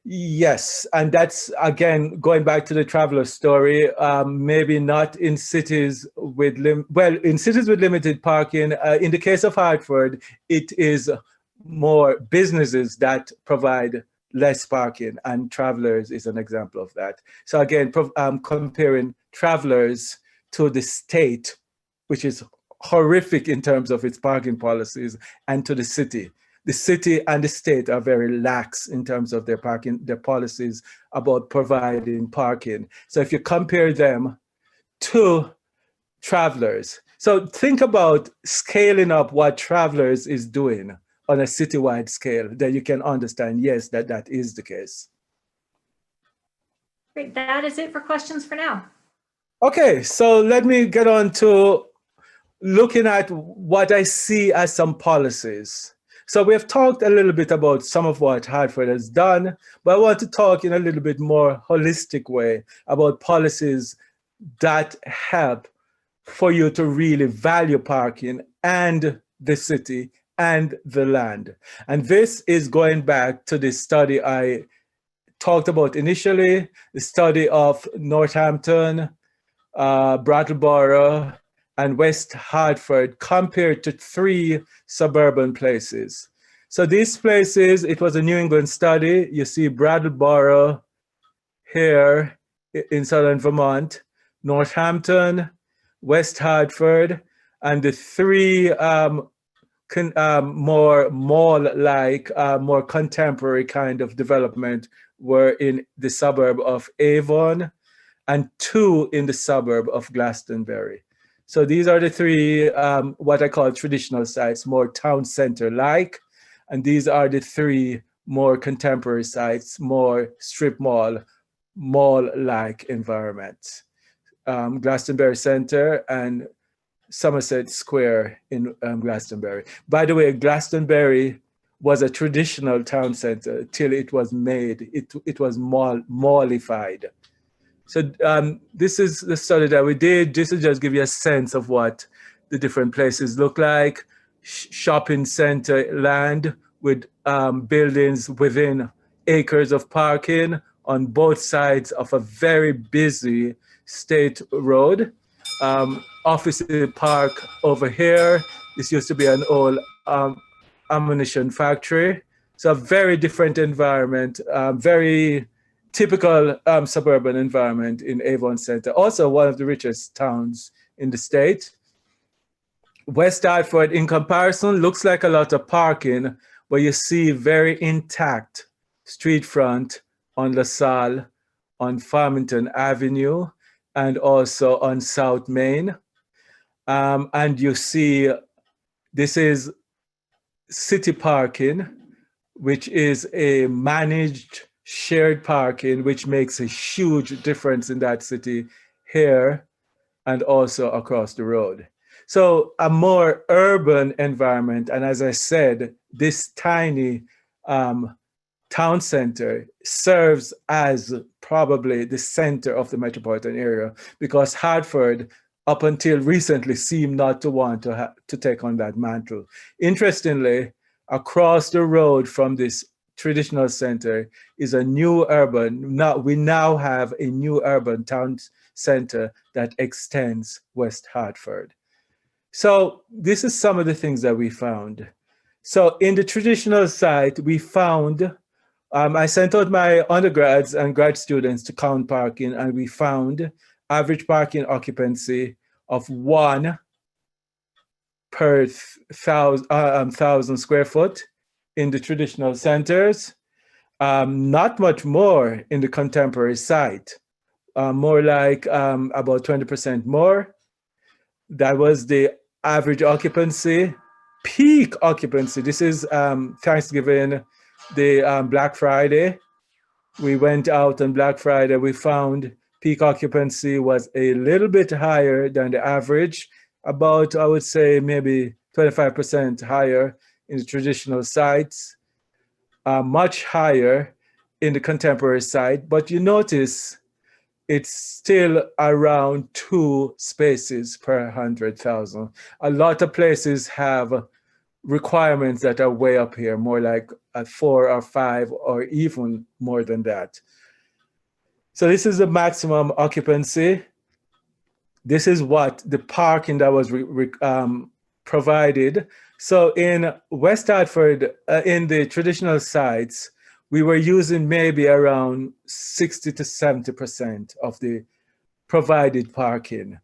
Yes, and that's, again, going back to the traveler story, maybe not in cities with, in cities with limited parking. In the case of Hartford, it is more businesses that provide less parking, and travelers is an example of that. So again, comparing travelers to the state, which is horrific in terms of its parking policies, and to the city. The city and the state are very lax in terms of their policies about providing parking. So if you compare them to travelers, so think about scaling up what travelers is doing on a citywide scale, then you can understand, yes, that is the case. Great, that is it for questions for now. Okay, so let me get on to looking at what I see as some policies. So we have talked a little bit about some of what Hartford has done, but I want to talk in a little bit more holistic way about policies that help for you to really value parking and the city and the land. And this is going back to the study I talked about initially, the study of Northampton, Brattleboro, and West Hartford compared to 3 suburban places. So these places, it was a New England study. You see Brattleboro here in southern Vermont, Northampton, West Hartford, and the 3 more mall-like, more contemporary kind of development were in the suburb of Avon, and 2 in the suburb of Glastonbury. So these are the 3, what I call traditional sites, more town center-like. And these are the 3 more contemporary sites, more strip mall-like environments. Glastonbury Center and Somerset Square in Glastonbury. By the way, Glastonbury was a traditional town center till it was made, it was mallified. So this is the study that we did, just to just give you a sense of what the different places look like. Shopping center land with buildings within acres of parking on both sides of a very busy state road. Office Park over here. This used to be an old ammunition factory. So a very different environment, very typical suburban environment in Avon Center. Also one of the richest towns in the state. West Hartford, in comparison, looks like a lot of parking, but you see very intact street front on LaSalle, on Farmington Avenue, and also on South Main. And you see, this is city parking, which is a managed shared parking, which makes a huge difference in that city here and also across the road. So a more urban environment, and as I said, this tiny town center serves as probably the center of the metropolitan area, because Hartford up until recently seem not to want to take on that mantle. Interestingly, across the road from this traditional center is a new urban, we now have a new urban town center that extends West Hartford. So this is some of the things that we found. So in the traditional site, we found, I sent out my undergrads and grad students to count parking, and we found average parking occupancy of 1 per 1,000 square foot in the traditional centers. Not much more in the contemporary site, more like about 20% more. That was the average occupancy. Peak occupancy, this is Thanksgiving, the Black Friday. We went out on Black Friday, we found peak occupancy was a little bit higher than the average, about, I would say, maybe 25% higher in the traditional sites, much higher in the contemporary site. But you notice it's still around 2 spaces per 100,000. A lot of places have requirements that are way up here, more like 4 or 5 or even more than that. So this is the maximum occupancy. This is what the parking that was provided. So in West Hartford, in the traditional sites, we were using maybe around 60 to 70% of the provided parking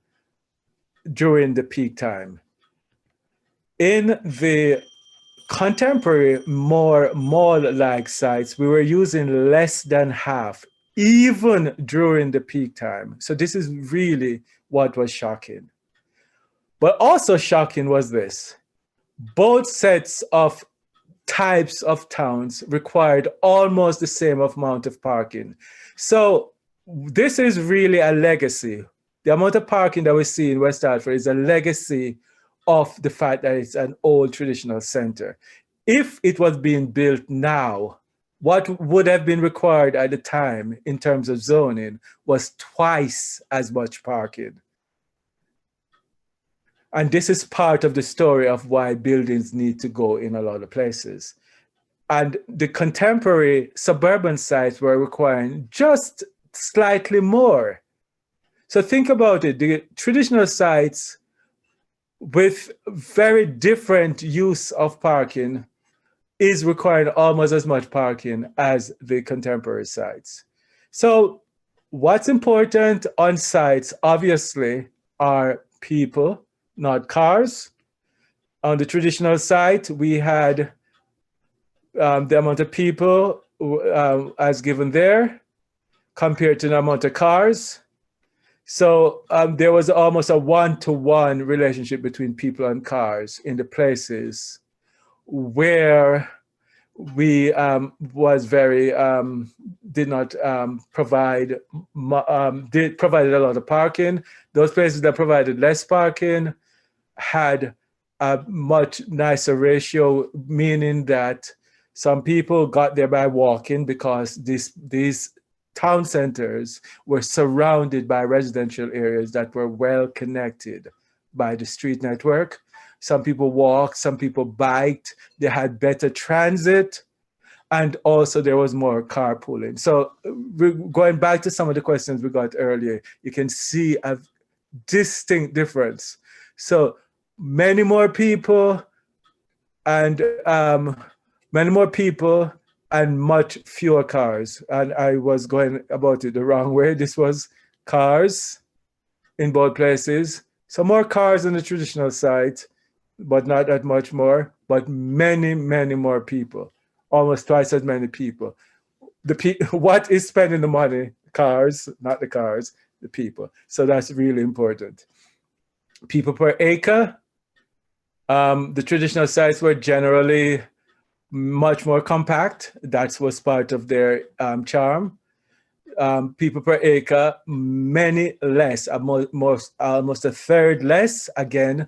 during the peak time. In the contemporary, more mall-like sites, we were using less than half, even during the peak time. So this is really what was shocking. But also shocking was this. Both sets of types of towns required almost the same amount of parking. So this is really a legacy. The amount of parking that we see in West Hartford is a legacy of the fact that it's an old traditional center. If it was being built now, what would have been required at the time in terms of zoning was twice as much parking. And this is part of the story of why buildings need to go in a lot of places. And the contemporary suburban sites were requiring just slightly more. So think about it, the traditional sites with very different use of parking is requiring almost as much parking as the contemporary sites. So what's important on sites, obviously, are people, not cars. On the traditional site, we had the amount of people as given there compared to the amount of cars. So there was almost a one-to-one relationship between people and cars in the places where we did not provided a lot of parking. Those places that provided less parking had a much nicer ratio, meaning that some people got there by walking because these town centers were surrounded by residential areas that were well connected by the street network. Some people walked, some people biked, they had better transit, and also there was more carpooling. So going back to some of the questions we got earlier, you can see a distinct difference. So many more people and much fewer cars. And I was going about it the wrong way. This was cars in both places. So more cars on the traditional site, but not that much more, but many, many more people, almost twice as many people. What is spending the money? Cars, not the cars, the people. So that's really important. People per acre. The traditional sites were generally much more compact. That was part of their charm. People per acre, many less, almost a third less, again,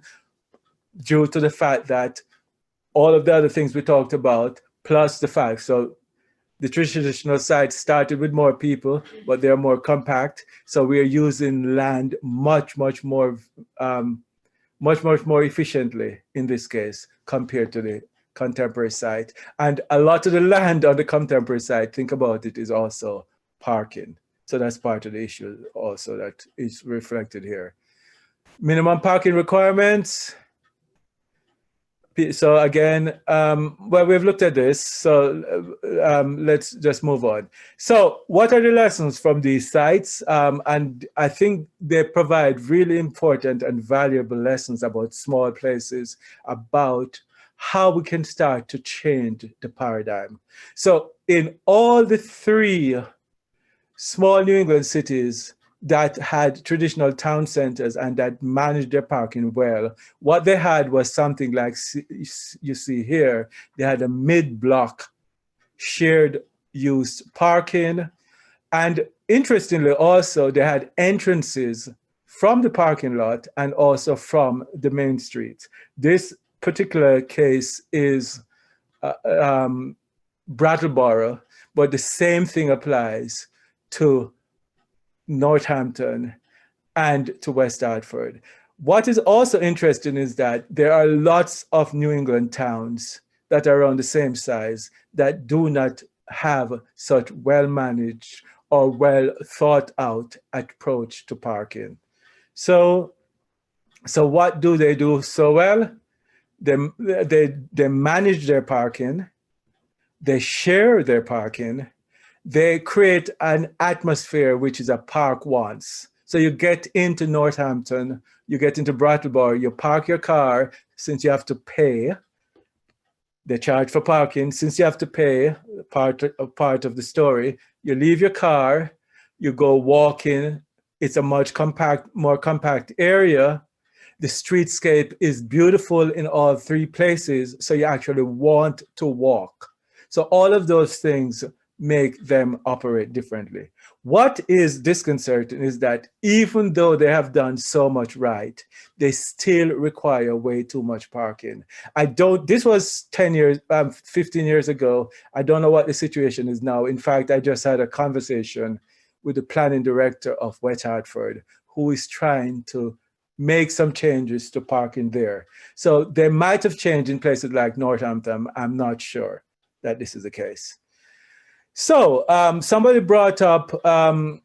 due to the fact that all of the other things we talked about, plus the fact, so The traditional sites started with more people, but they're more compact. So we are using land much more efficiently in this case compared to the contemporary site. And a lot of the land on the contemporary site, think about it, is also parking. So that's part of the issue also that is reflected here. Minimum parking requirements. So again, well, we've looked at this, so let's just move on. So what are the lessons from these sites? And I think they provide really important and valuable lessons about small places, about how we can start to change the paradigm. So in all the three small New England cities that had traditional town centers and that managed their parking well, what they had was something like you see here. They had a mid-block shared use parking. And interestingly also, they had entrances from the parking lot and also from the main street. This particular case is Brattleboro, but the same thing applies to Northampton and to West Hartford. What is also interesting is that there are lots of New England towns that are around the same size that do not have such well-managed or well thought out approach to parking. So what do they do so well? They manage their parking, they share their parking, they create an atmosphere which is a park wants. So you get into Northampton, you get into Brattleboro, you park your car, since you have to pay. They charge for parking, since you have to pay, part of the story. You leave your car, you go walking. It's a much more compact area. The streetscape is beautiful in all three places, so you actually want to walk. So all of those things make them operate differently. What is disconcerting is that even though they have done so much right, they still require way too much parking. This was 15 years ago. I don't know what the situation is now. In fact, I just had a conversation with the planning director of West Hartford, who is trying to make some changes to parking there. So they might have changed in places like Northampton. I'm not sure that this is the case. So somebody brought up the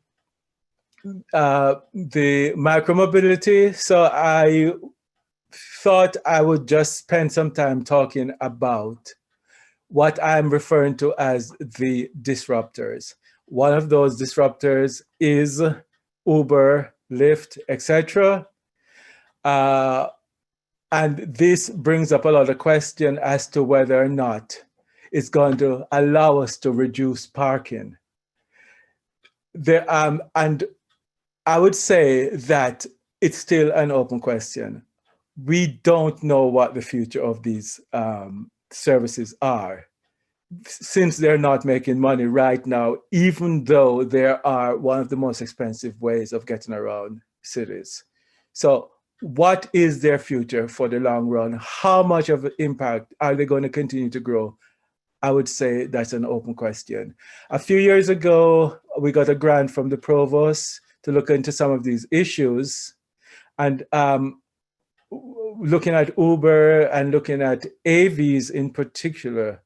micromobility. So I thought I would just spend some time talking about what I'm referring to as the disruptors. One of those disruptors is Uber, Lyft, etc. And this brings up a lot of question as to whether or not it's going to allow us to reduce parking. And I would say that it's still an open question. We don't know what the future of these services are, since they're not making money right now, even though they are one of the most expensive ways of getting around cities. So what is their future for the long run? How much of an impact are they going to continue to grow? I would say that's an open question. A few years ago, we got a grant from the provost to look into some of these issues. And looking at Uber and looking at AVs in particular.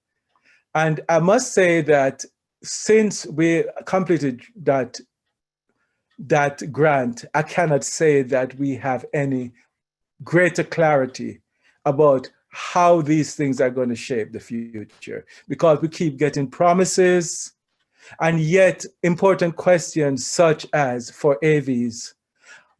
And I must say that since we completed that grant, I cannot say that we have any greater clarity about how these things are going to shape the future, because we keep getting promises, and yet important questions such as for AVs,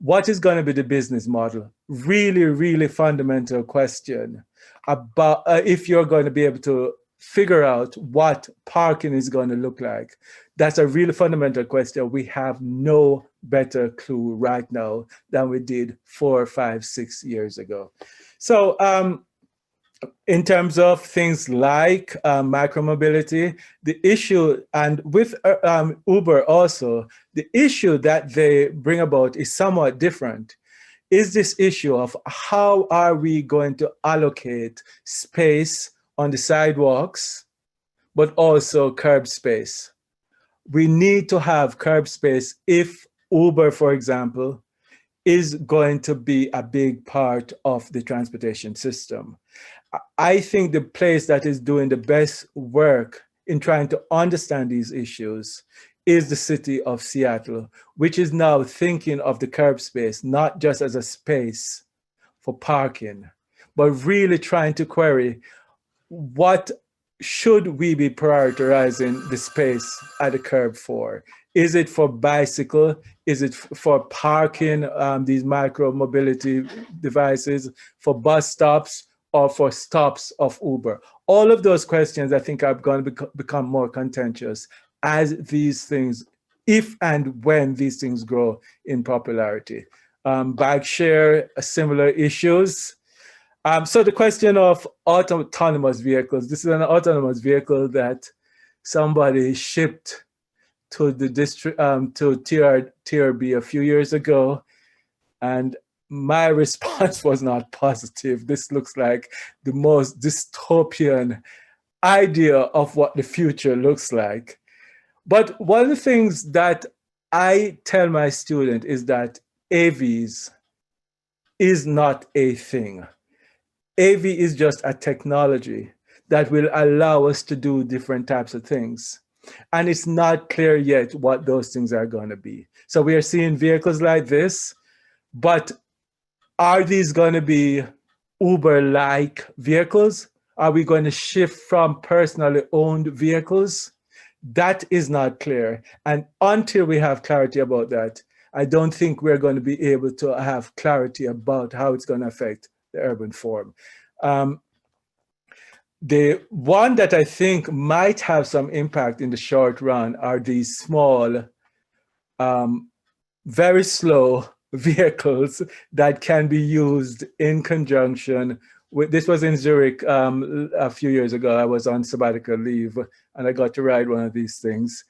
what is going to be the business model? Really, really fundamental question about if you're going to be able to figure out what parking is going to look like. That's a really fundamental question. We have no better clue right now than we did 4, 5, 6 years ago. So in terms of things like micromobility, the issue, and with Uber also, the issue that they bring about is somewhat different. Is this issue of how are we going to allocate space on the sidewalks but also curb space. We need to have curb space if Uber, for example, is going to be a big part of the transportation system. I think the place that is doing the best work in trying to understand these issues is the city of Seattle, which is now thinking of the curb space not just as a space for parking, but really trying to query what should we be prioritizing the space at the curb for? Is it for bicycle? Is it for parking these micro mobility devices, for bus stops, or for stops of Uber? All of those questions, I think, are going to become more contentious as these things, if and when these things grow in popularity. Bike share, similar issues. So the question of autonomous vehicles, this is an autonomous vehicle that somebody shipped to the district, to TRB a few years ago. And my response was not positive. This looks like the most dystopian idea of what the future looks like. But one of the things that I tell my student is that AVs is not a thing. AV is just a technology that will allow us to do different types of things. And it's not clear yet what those things are going to be. So we are seeing vehicles like this, but are these going to be Uber-like vehicles? Are we going to shift from personally owned vehicles? That is not clear. And until we have clarity about that, I don't think we're going to be able to have clarity about how it's going to affect the urban form. The one that I think might have some impact in the short run are these small, very slow vehicles that can be used in conjunction with, this was in Zurich a few years ago. I was on sabbatical leave and I got to ride one of these things,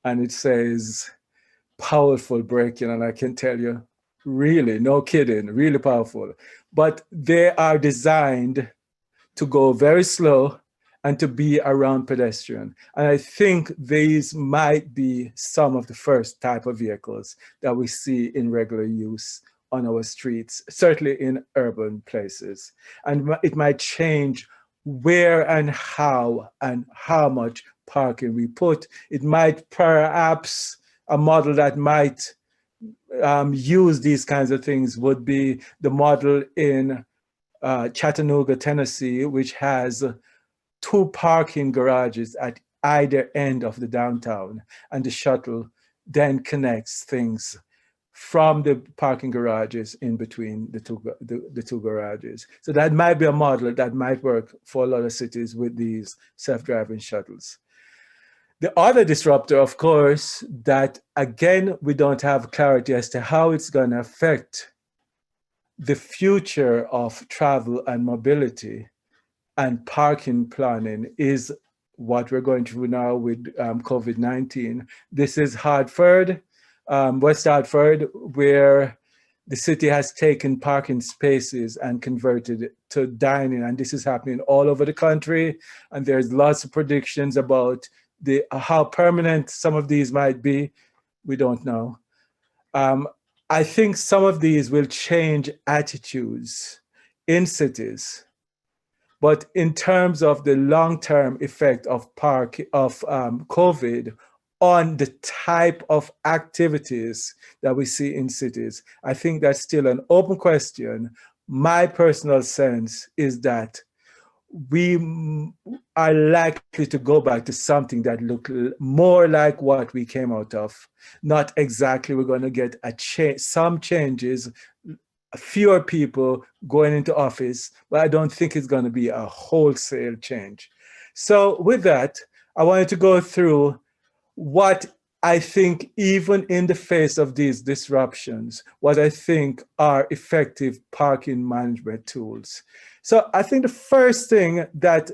and it says powerful braking, and I can tell you, really, no kidding, really powerful. But they are designed to go very slow and to be around pedestrian. And I think these might be some of the first type of vehicles that we see in regular use on our streets, certainly in urban places. And it might change where and how much parking we put. It might perhaps, a model that might use these kinds of things would be the model in Chattanooga, Tennessee, which has 2 parking garages at either end of the downtown, and the shuttle then connects things from the parking garages in between the two garages. So that might be a model that might work for a lot of cities with these self-driving shuttles. The other disruptor, of course, that again, we don't have clarity as to how it's going to affect the future of travel and mobility and parking planning, is what we're going through now with COVID-19. This is Hartford, West Hartford, where the city has taken parking spaces and converted it to dining. And this is happening all over the country. And there's lots of predictions about how permanent some of these might be. We don't know. I think some of these will change attitudes in cities, but in terms of the long-term effect of COVID on the type of activities that we see in cities, I think that's still an open question. My personal sense is that we are likely to go back to something that look more like what we came out of. Not exactly, we're going to get some changes, fewer people going into office, but I don't think it's going to be a wholesale change. So with that, I wanted to go through what I think, even in the face of these disruptions, what I think are effective parking management tools. So I think the first thing that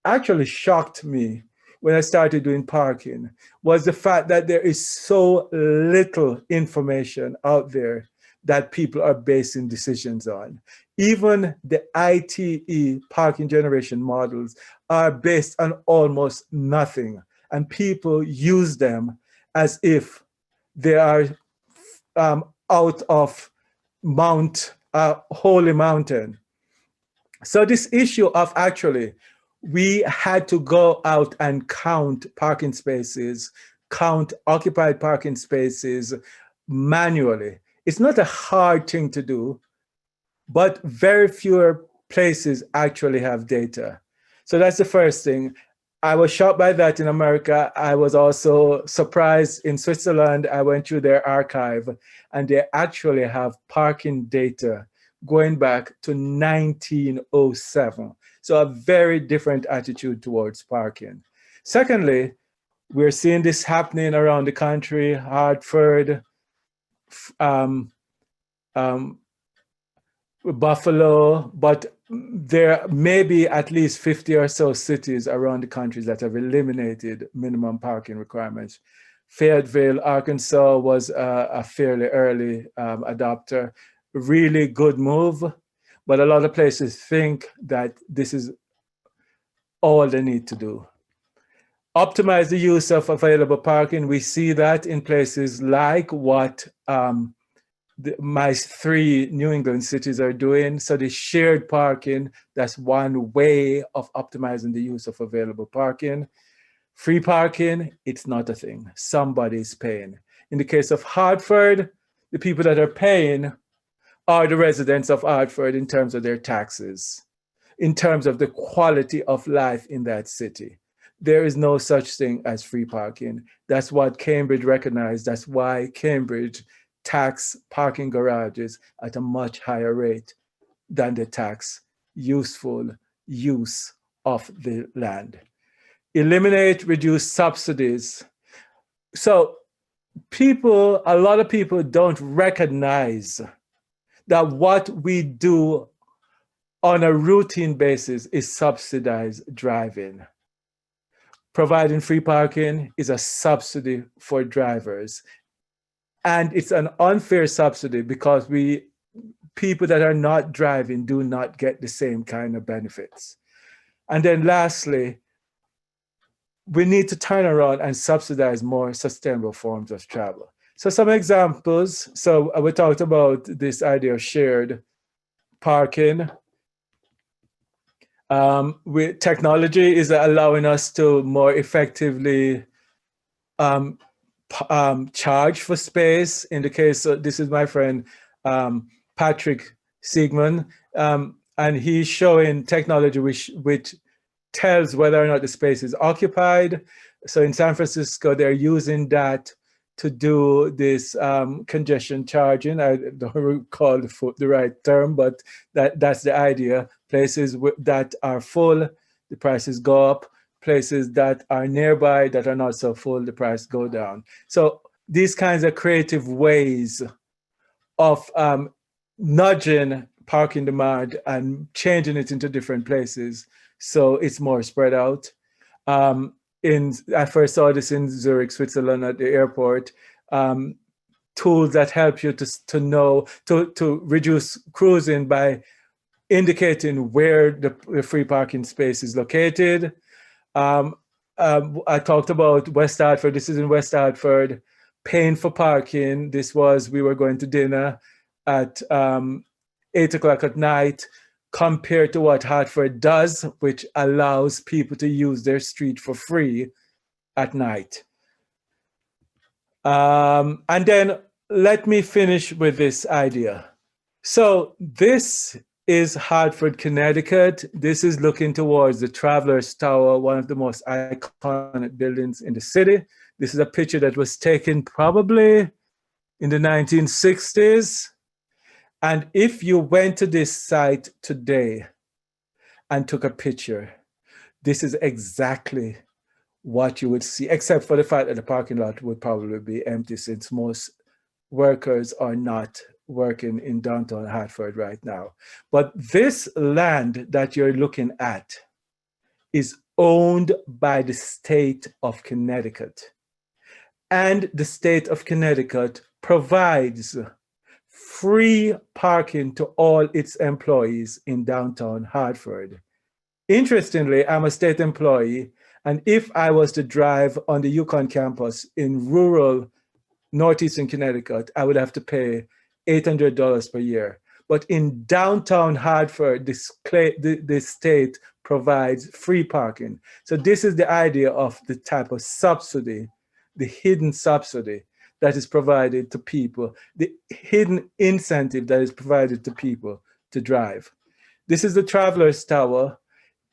actually shocked me when I started doing parking was the fact that there is so little information out there that people are basing decisions on. Even the ITE parking generation models are based on almost nothing, and people use them as if they are out of Holy Mountain. So this issue of actually, we had to go out and count parking spaces, count occupied parking spaces manually. It's not a hard thing to do, but very few places actually have data. So that's the first thing. I was shocked by that in America. I was also surprised in Switzerland. I went through their archive and they actually have parking data going back to 1907. So a very different attitude towards parking. Secondly, we're seeing this happening around the country, Hartford, Buffalo, but there may be at least 50 or so cities around the country that have eliminated minimum parking requirements. Fayetteville, Arkansas was a fairly early adopter. Really good move, but a lot of places think that this is all they need to do. Optimize the use of available parking. We see that in places like what my 3 New England cities are doing. So the shared parking, that's one way of optimizing the use of available parking. Free parking, it's not a thing. Somebody's paying. In the case of Hartford, the people that are paying are the residents of Hartford in terms of their taxes, in terms of the quality of life in that city. There is no such thing as free parking. That's what Cambridge recognized. That's why Cambridge tax parking garages at a much higher rate than the tax useful use of the land. Eliminate, reduce subsidies. So a lot of people don't recognize that what we do on a routine basis is subsidize driving. Providing free parking is a subsidy for drivers. And it's an unfair subsidy because people that are not driving do not get the same kind of benefits. And then lastly, we need to turn around and subsidize more sustainable forms of travel. So some examples. So we talked about this idea of shared parking. Technology is allowing us to more effectively charge for space. In the case, this is my friend Patrick Siegman, and he's showing technology which tells whether or not the space is occupied. So in San Francisco, they're using that to do this congestion charging. I don't recall the right term, but that's the idea. Places that are full, the prices go up. Places that are nearby that are not so full, the price go down. So these kinds of creative ways of nudging parking demand and changing it into different places so it's more spread out. I first saw this in Zurich, Switzerland at the airport. Tools that help you to reduce cruising by indicating where the free parking space is located. I talked about West Hartford. This is in West Hartford. Paying for parking. We were going to dinner at 8 o'clock at night, compared to what Hartford does, which allows people to use their street for free at night. And then let me finish with this idea. So this is Hartford, Connecticut. This is looking towards the Travelers Tower, one of the most iconic buildings in the city. This is a picture that was taken probably in the 1960s. And if you went to this site today and took a picture, this is exactly what you would see, except for the fact that the parking lot would probably be empty since most workers are not working in downtown Hartford right now. But this land that you're looking at is owned by the state of Connecticut. And the state of Connecticut provides free parking to all its employees in downtown Hartford. Interestingly, I'm a state employee, and if I was to drive on the Yukon campus in rural northeastern Connecticut, I would have to pay $800 per year. But in downtown Hartford, the state provides free parking. So this is the idea of the type of subsidy, the hidden subsidy that is provided to people, the hidden incentive that is provided to people to drive. This is the Traveler's Tower.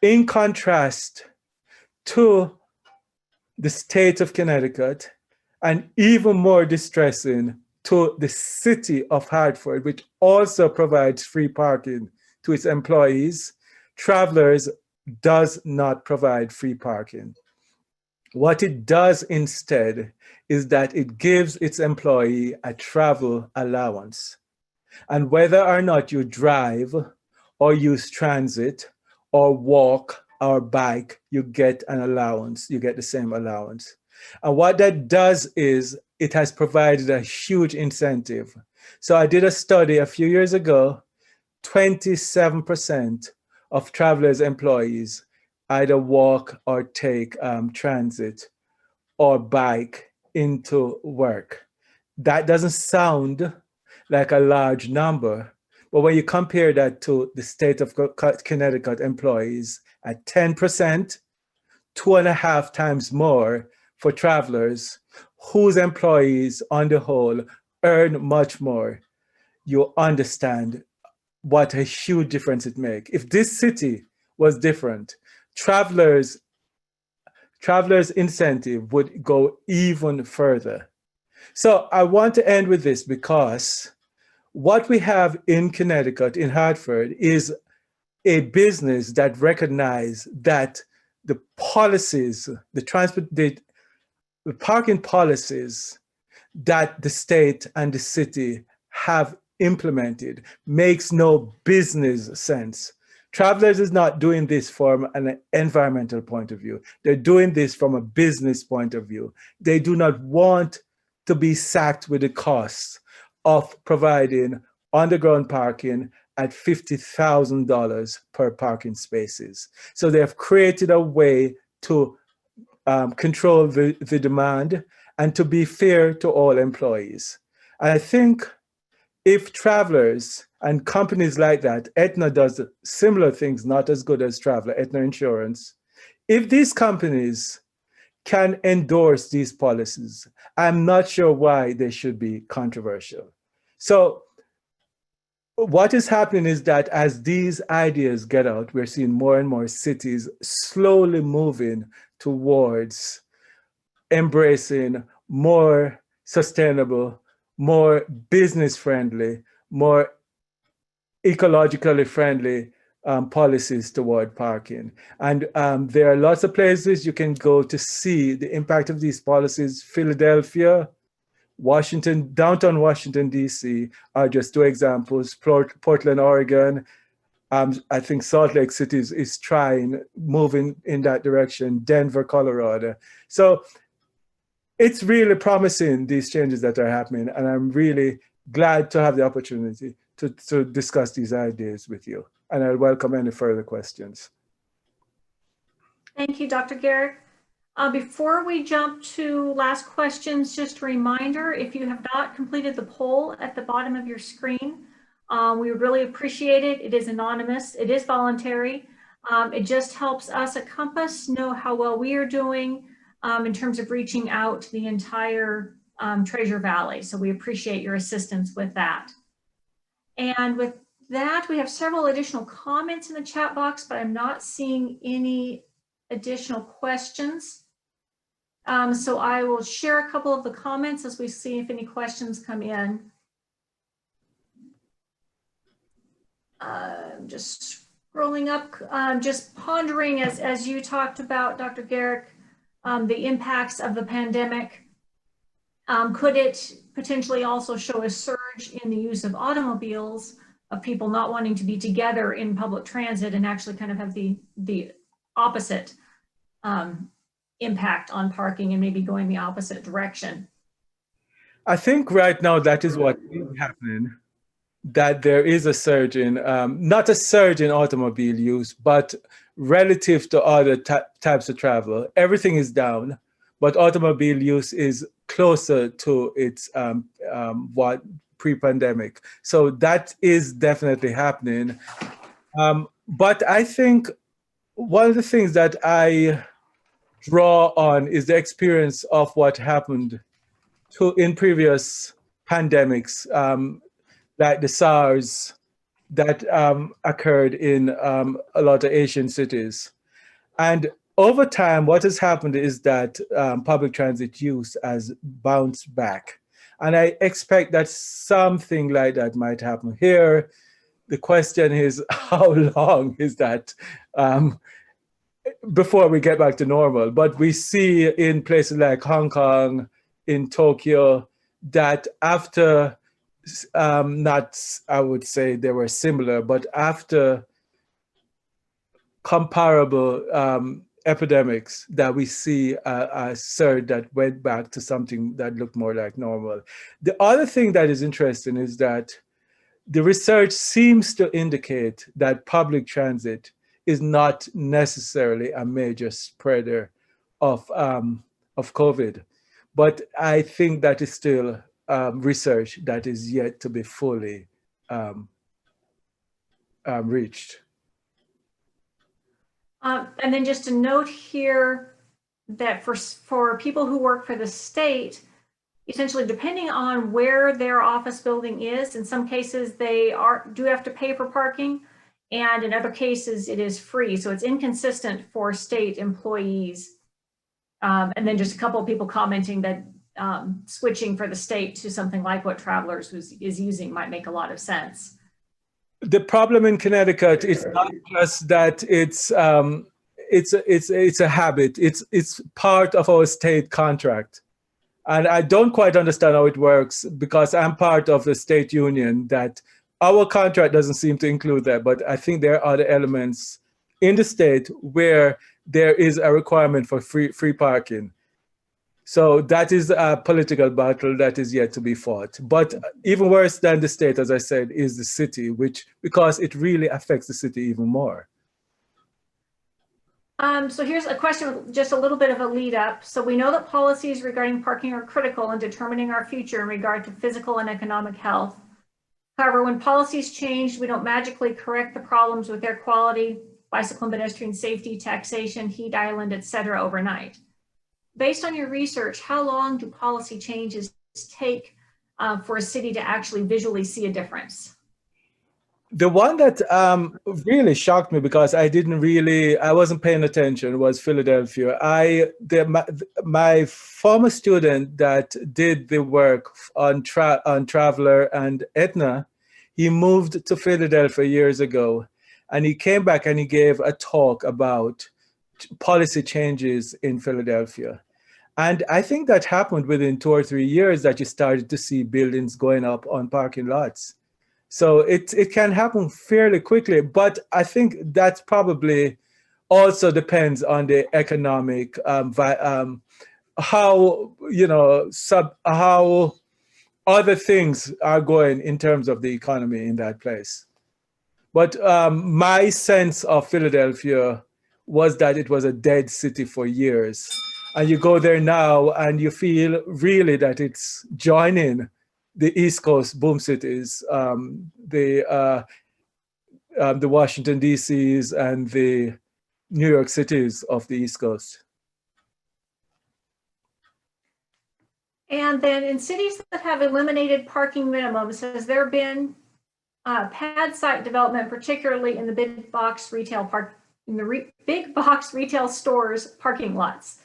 In contrast to the state of Connecticut, and even more distressing to the city of Hartford, which also provides free parking to its employees, Travelers does not provide free parking. What it does instead is that it gives its employee a travel allowance. And whether or not you drive or use transit or walk or bike, you get an allowance, you get the same allowance. And what that does is it has provided a huge incentive. So I did a study a few years ago, 27% of Travelers' employees either walk or take transit or bike into work. That doesn't sound like a large number, but when you compare that to the state of Connecticut employees at 10%, 2.5 times more for Travelers, whose employees on the whole earn much more, you understand what a huge difference it makes. If this city was different, Travelers' incentive would go even further. So I want to end with this because what we have in Connecticut, in Hartford, is a business that recognizes that the policies, the parking policies that the state and the city have implemented makes no business sense. Travelers is not doing this from an environmental point of view. They're doing this from a business point of view. They do not want to be sacked with the costs of providing underground parking at $50,000 per parking spaces. So they have created a way to control the demand and to be fair to all employees. And I think if Travelers and companies like that, Aetna does similar things, not as good as Traveler, Aetna Insurance, if these companies can endorse these policies, I'm not sure why they should be controversial. So what is happening is that as these ideas get out, we're seeing more and more cities slowly moving towards embracing more sustainable, more business-friendly, more ecologically friendly policies toward parking. And there are lots of places you can go to see the impact of these policies. Philadelphia, Washington, downtown Washington, D.C. are just two examples. Portland, Oregon. I think Salt Lake City is moving in that direction. Denver, Colorado. So it's really promising, these changes that are happening. And I'm really glad to have the opportunity to discuss these ideas with you. And I welcome any further questions. Thank you, Dr. Garrick. Before we jump to last questions, just a reminder, if you have not completed the poll at the bottom of your screen, we would really appreciate it. It is anonymous, it is voluntary. It just helps us at Compass know how well we are doing in terms of reaching out to the entire Treasure Valley. So we appreciate your assistance with that. And with that, we have several additional comments in the chat box, but I'm not seeing any additional questions. So I will share a couple of the comments as we see if any questions come in. Just scrolling up, just pondering as you talked about, Dr. Garrick, the impacts of the pandemic. Could it potentially also show a surge in the use of automobiles, of people not wanting to be together in public transit and actually kind of have the opposite impact on parking and maybe going the opposite direction? I think right now that is what is happening. that there is a surge in, not a surge in automobile use, but relative to other types of travel, everything is down, but automobile use is closer to its what pre-pandemic. So that is definitely happening. But I think one of the things that I draw on is the experience of what happened in previous pandemics, like the SARS that occurred in a lot of Asian cities. And over time, what has happened is that public transit use has bounced back. And I expect that something like that might happen here. The question is, how long is that before we get back to normal? But we see in places like Hong Kong, in Tokyo, that after, not, I would say they were similar, but after comparable epidemics, that we see a surge that went back to something that looked more like normal. The other thing that is interesting is that the research seems to indicate that public transit is not necessarily a major spreader of COVID. But I think that is still research that is yet to be fully reached. And then just a note here that for people who work for the state, essentially depending on where their office building is, in some cases they do have to pay for parking, and in other cases it is free. So it's inconsistent for state employees. And then just a couple of people commenting that switching for the state to something like what Travelers is using might make a lot of sense. The problem in Connecticut is not just that it's a habit. It's part of our state contract. And I don't quite understand how it works, because I'm part of the state union that our contract doesn't seem to include that. But I think there are other elements in the state where there is a requirement for free parking. So that is a political battle that is yet to be fought. But even worse than the state, as I said, is the city, because it really affects the city even more. So here's a question with just a little bit of a lead up. So we know that policies regarding parking are critical in determining our future in regard to physical and economic health. However, when policies change, we don't magically correct the problems with air quality, bicycle and pedestrian safety, taxation, heat island, et cetera, overnight. Based on your research, how long do policy changes take for a city to actually visually see a difference? The one that really shocked me, because I wasn't paying attention, was Philadelphia. My former student that did the work on Traveler and Aetna, he moved to Philadelphia years ago, and he came back and he gave a talk about policy changes in Philadelphia. And I think that happened within 2 or 3 years, that you started to see buildings going up on parking lots. So it can happen fairly quickly, but I think that probably also depends on the economic, how other things are going in terms of the economy in that place. But my sense of Philadelphia was that it was a dead city for years. And you go there now and you feel really that it's joining the East Coast boom cities, the Washington, D.C.s and the New York cities of the East Coast. And then in cities that have eliminated parking minimums, has there been pad site development, particularly in the big box retail stores parking lots?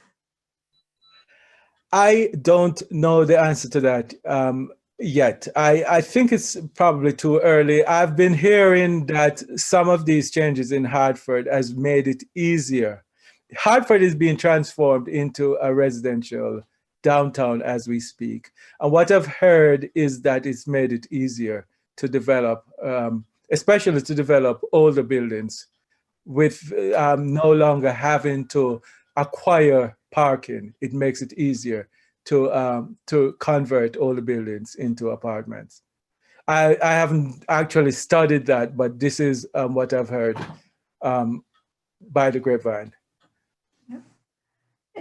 I don't know the answer to that yet. I think it's probably too early. I've been hearing that some of these changes in Hartford has made it easier. Hartford is being transformed into a residential downtown as we speak. And what I've heard is that it's made it easier to develop, especially to develop older buildings with no longer having to acquire parking. It makes it easier to convert older buildings into apartments. I haven't actually studied that, but this is what I've heard by the grapevine.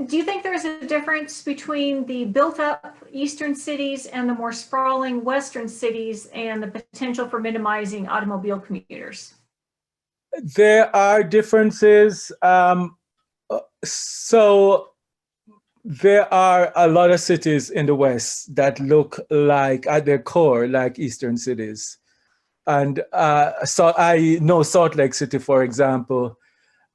Do you think there's a difference between the built-up eastern cities and the more sprawling western cities and the potential for minimizing automobile commuters? There are differences. So there are a lot of cities in the West that look like, at their core, like eastern cities. And so I know Salt Lake City, for example,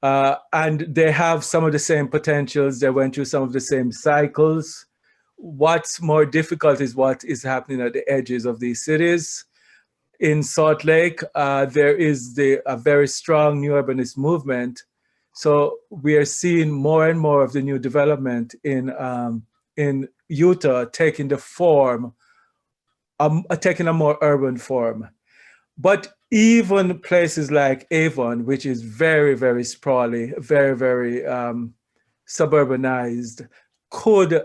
and they have some of the same potentials. They went through some of the same cycles. What's more difficult is what is happening at the edges of these cities. In Salt Lake, there is a very strong new urbanist movement. So we are seeing more and more of the new development in Utah taking the form, taking a more urban form. But even places like Avon, which is very, very sprawly, very, very suburbanized, could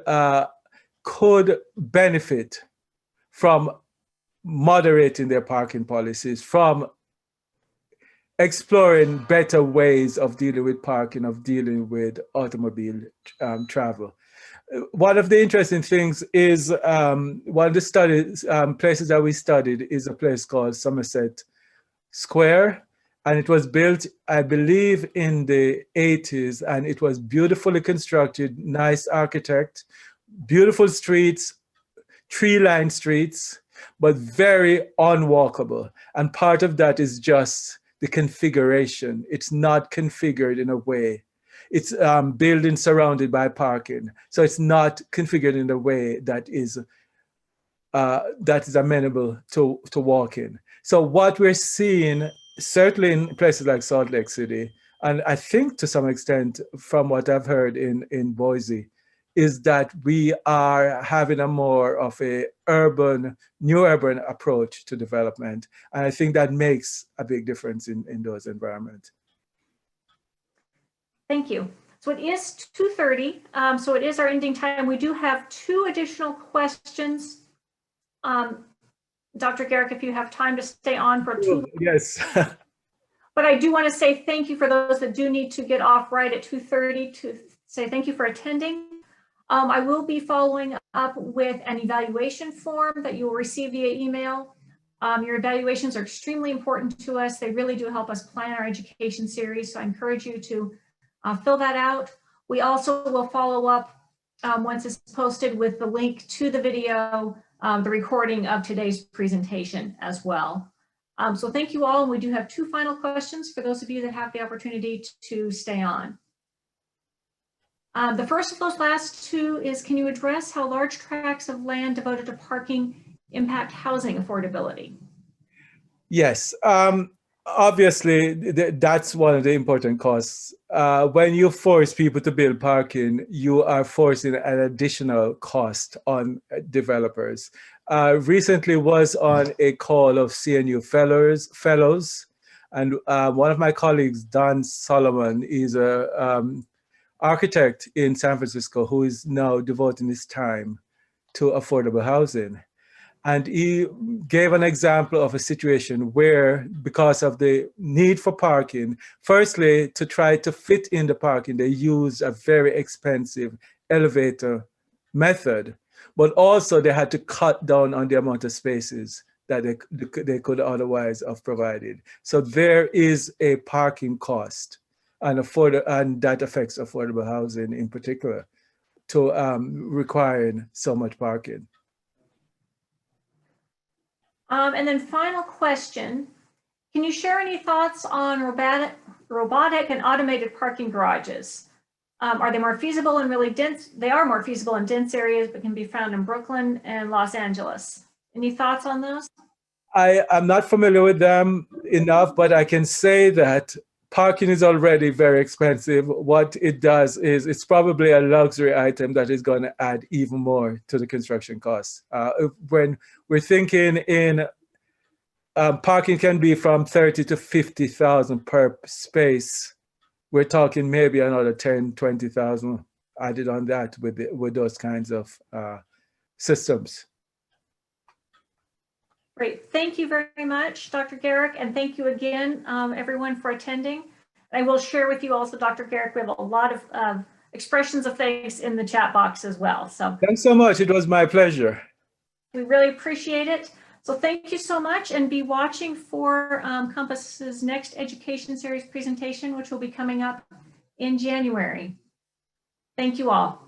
benefit from moderating their parking policies, from exploring better ways of dealing with parking, of dealing with automobile travel. One of the interesting things is one of the studies, places that we studied is a place called Somerset Square, and it was built, I believe, in the 80s, and it was beautifully constructed, nice architect, beautiful streets, tree-lined streets, but very unwalkable. And part of that is just the configuration. It's not configured in a way. It's building surrounded by parking. So it's not configured in a way that is amenable to walking. So what we're seeing, certainly in places like Salt Lake City, and I think to some extent from what I've heard in Boise, is that we are having a more of a new urban approach to development. And I think that makes a big difference in those environments. Thank you. So it is 2:30, so it is our ending time. We do have 2 additional questions. Dr. Garrick, if you have time to stay on for 2. Yes. But I do want to say thank you for those that do need to get off right at 2:30 to say thank you for attending. I will be following up with an evaluation form that you will receive via email. Your evaluations are extremely important to us. They really do help us plan our education series. So I encourage you to fill that out. We also will follow up once it's posted with the link to the video, the recording of today's presentation as well. So thank you all. And we do have 2 final questions for those of you that have the opportunity to stay on. The first of those last 2 is, can you address how large tracts of land devoted to parking impact housing affordability? Yes, obviously that's one of the important costs. When you force people to build parking, you are forcing an additional cost on developers. Recently was on a call of CNU fellows, and one of my colleagues, Don Solomon, is a architect in San Francisco who is now devoting his time to affordable housing. And he gave an example of a situation where, because of the need for parking, firstly, to try to fit in the parking, they used a very expensive elevator method, but also they had to cut down on the amount of spaces that they could otherwise have provided. So there is a parking cost, and that affects affordable housing in particular, to requiring so much parking. And then final question, can you share any thoughts on robotic and automated parking garages? Are they more feasible in really dense? They are more feasible in dense areas, but can be found in Brooklyn and Los Angeles. Any thoughts on those? I'm not familiar with them enough, but I can say that parking is already very expensive. What it does is it's probably a luxury item that is going to add even more to the construction costs. When we're thinking in parking can be from 30 to 50,000 per space, we're talking maybe another 10, 20,000 added on that with those kinds of systems. Great. Thank you very much, Dr. Garrick, and thank you again, everyone, for attending. I will share with you also, Dr. Garrick, we have a lot of expressions of thanks in the chat box as well. So thanks so much. It was my pleasure. We really appreciate it. So thank you so much, and be watching for Compass's next education series presentation, which will be coming up in January. Thank you all.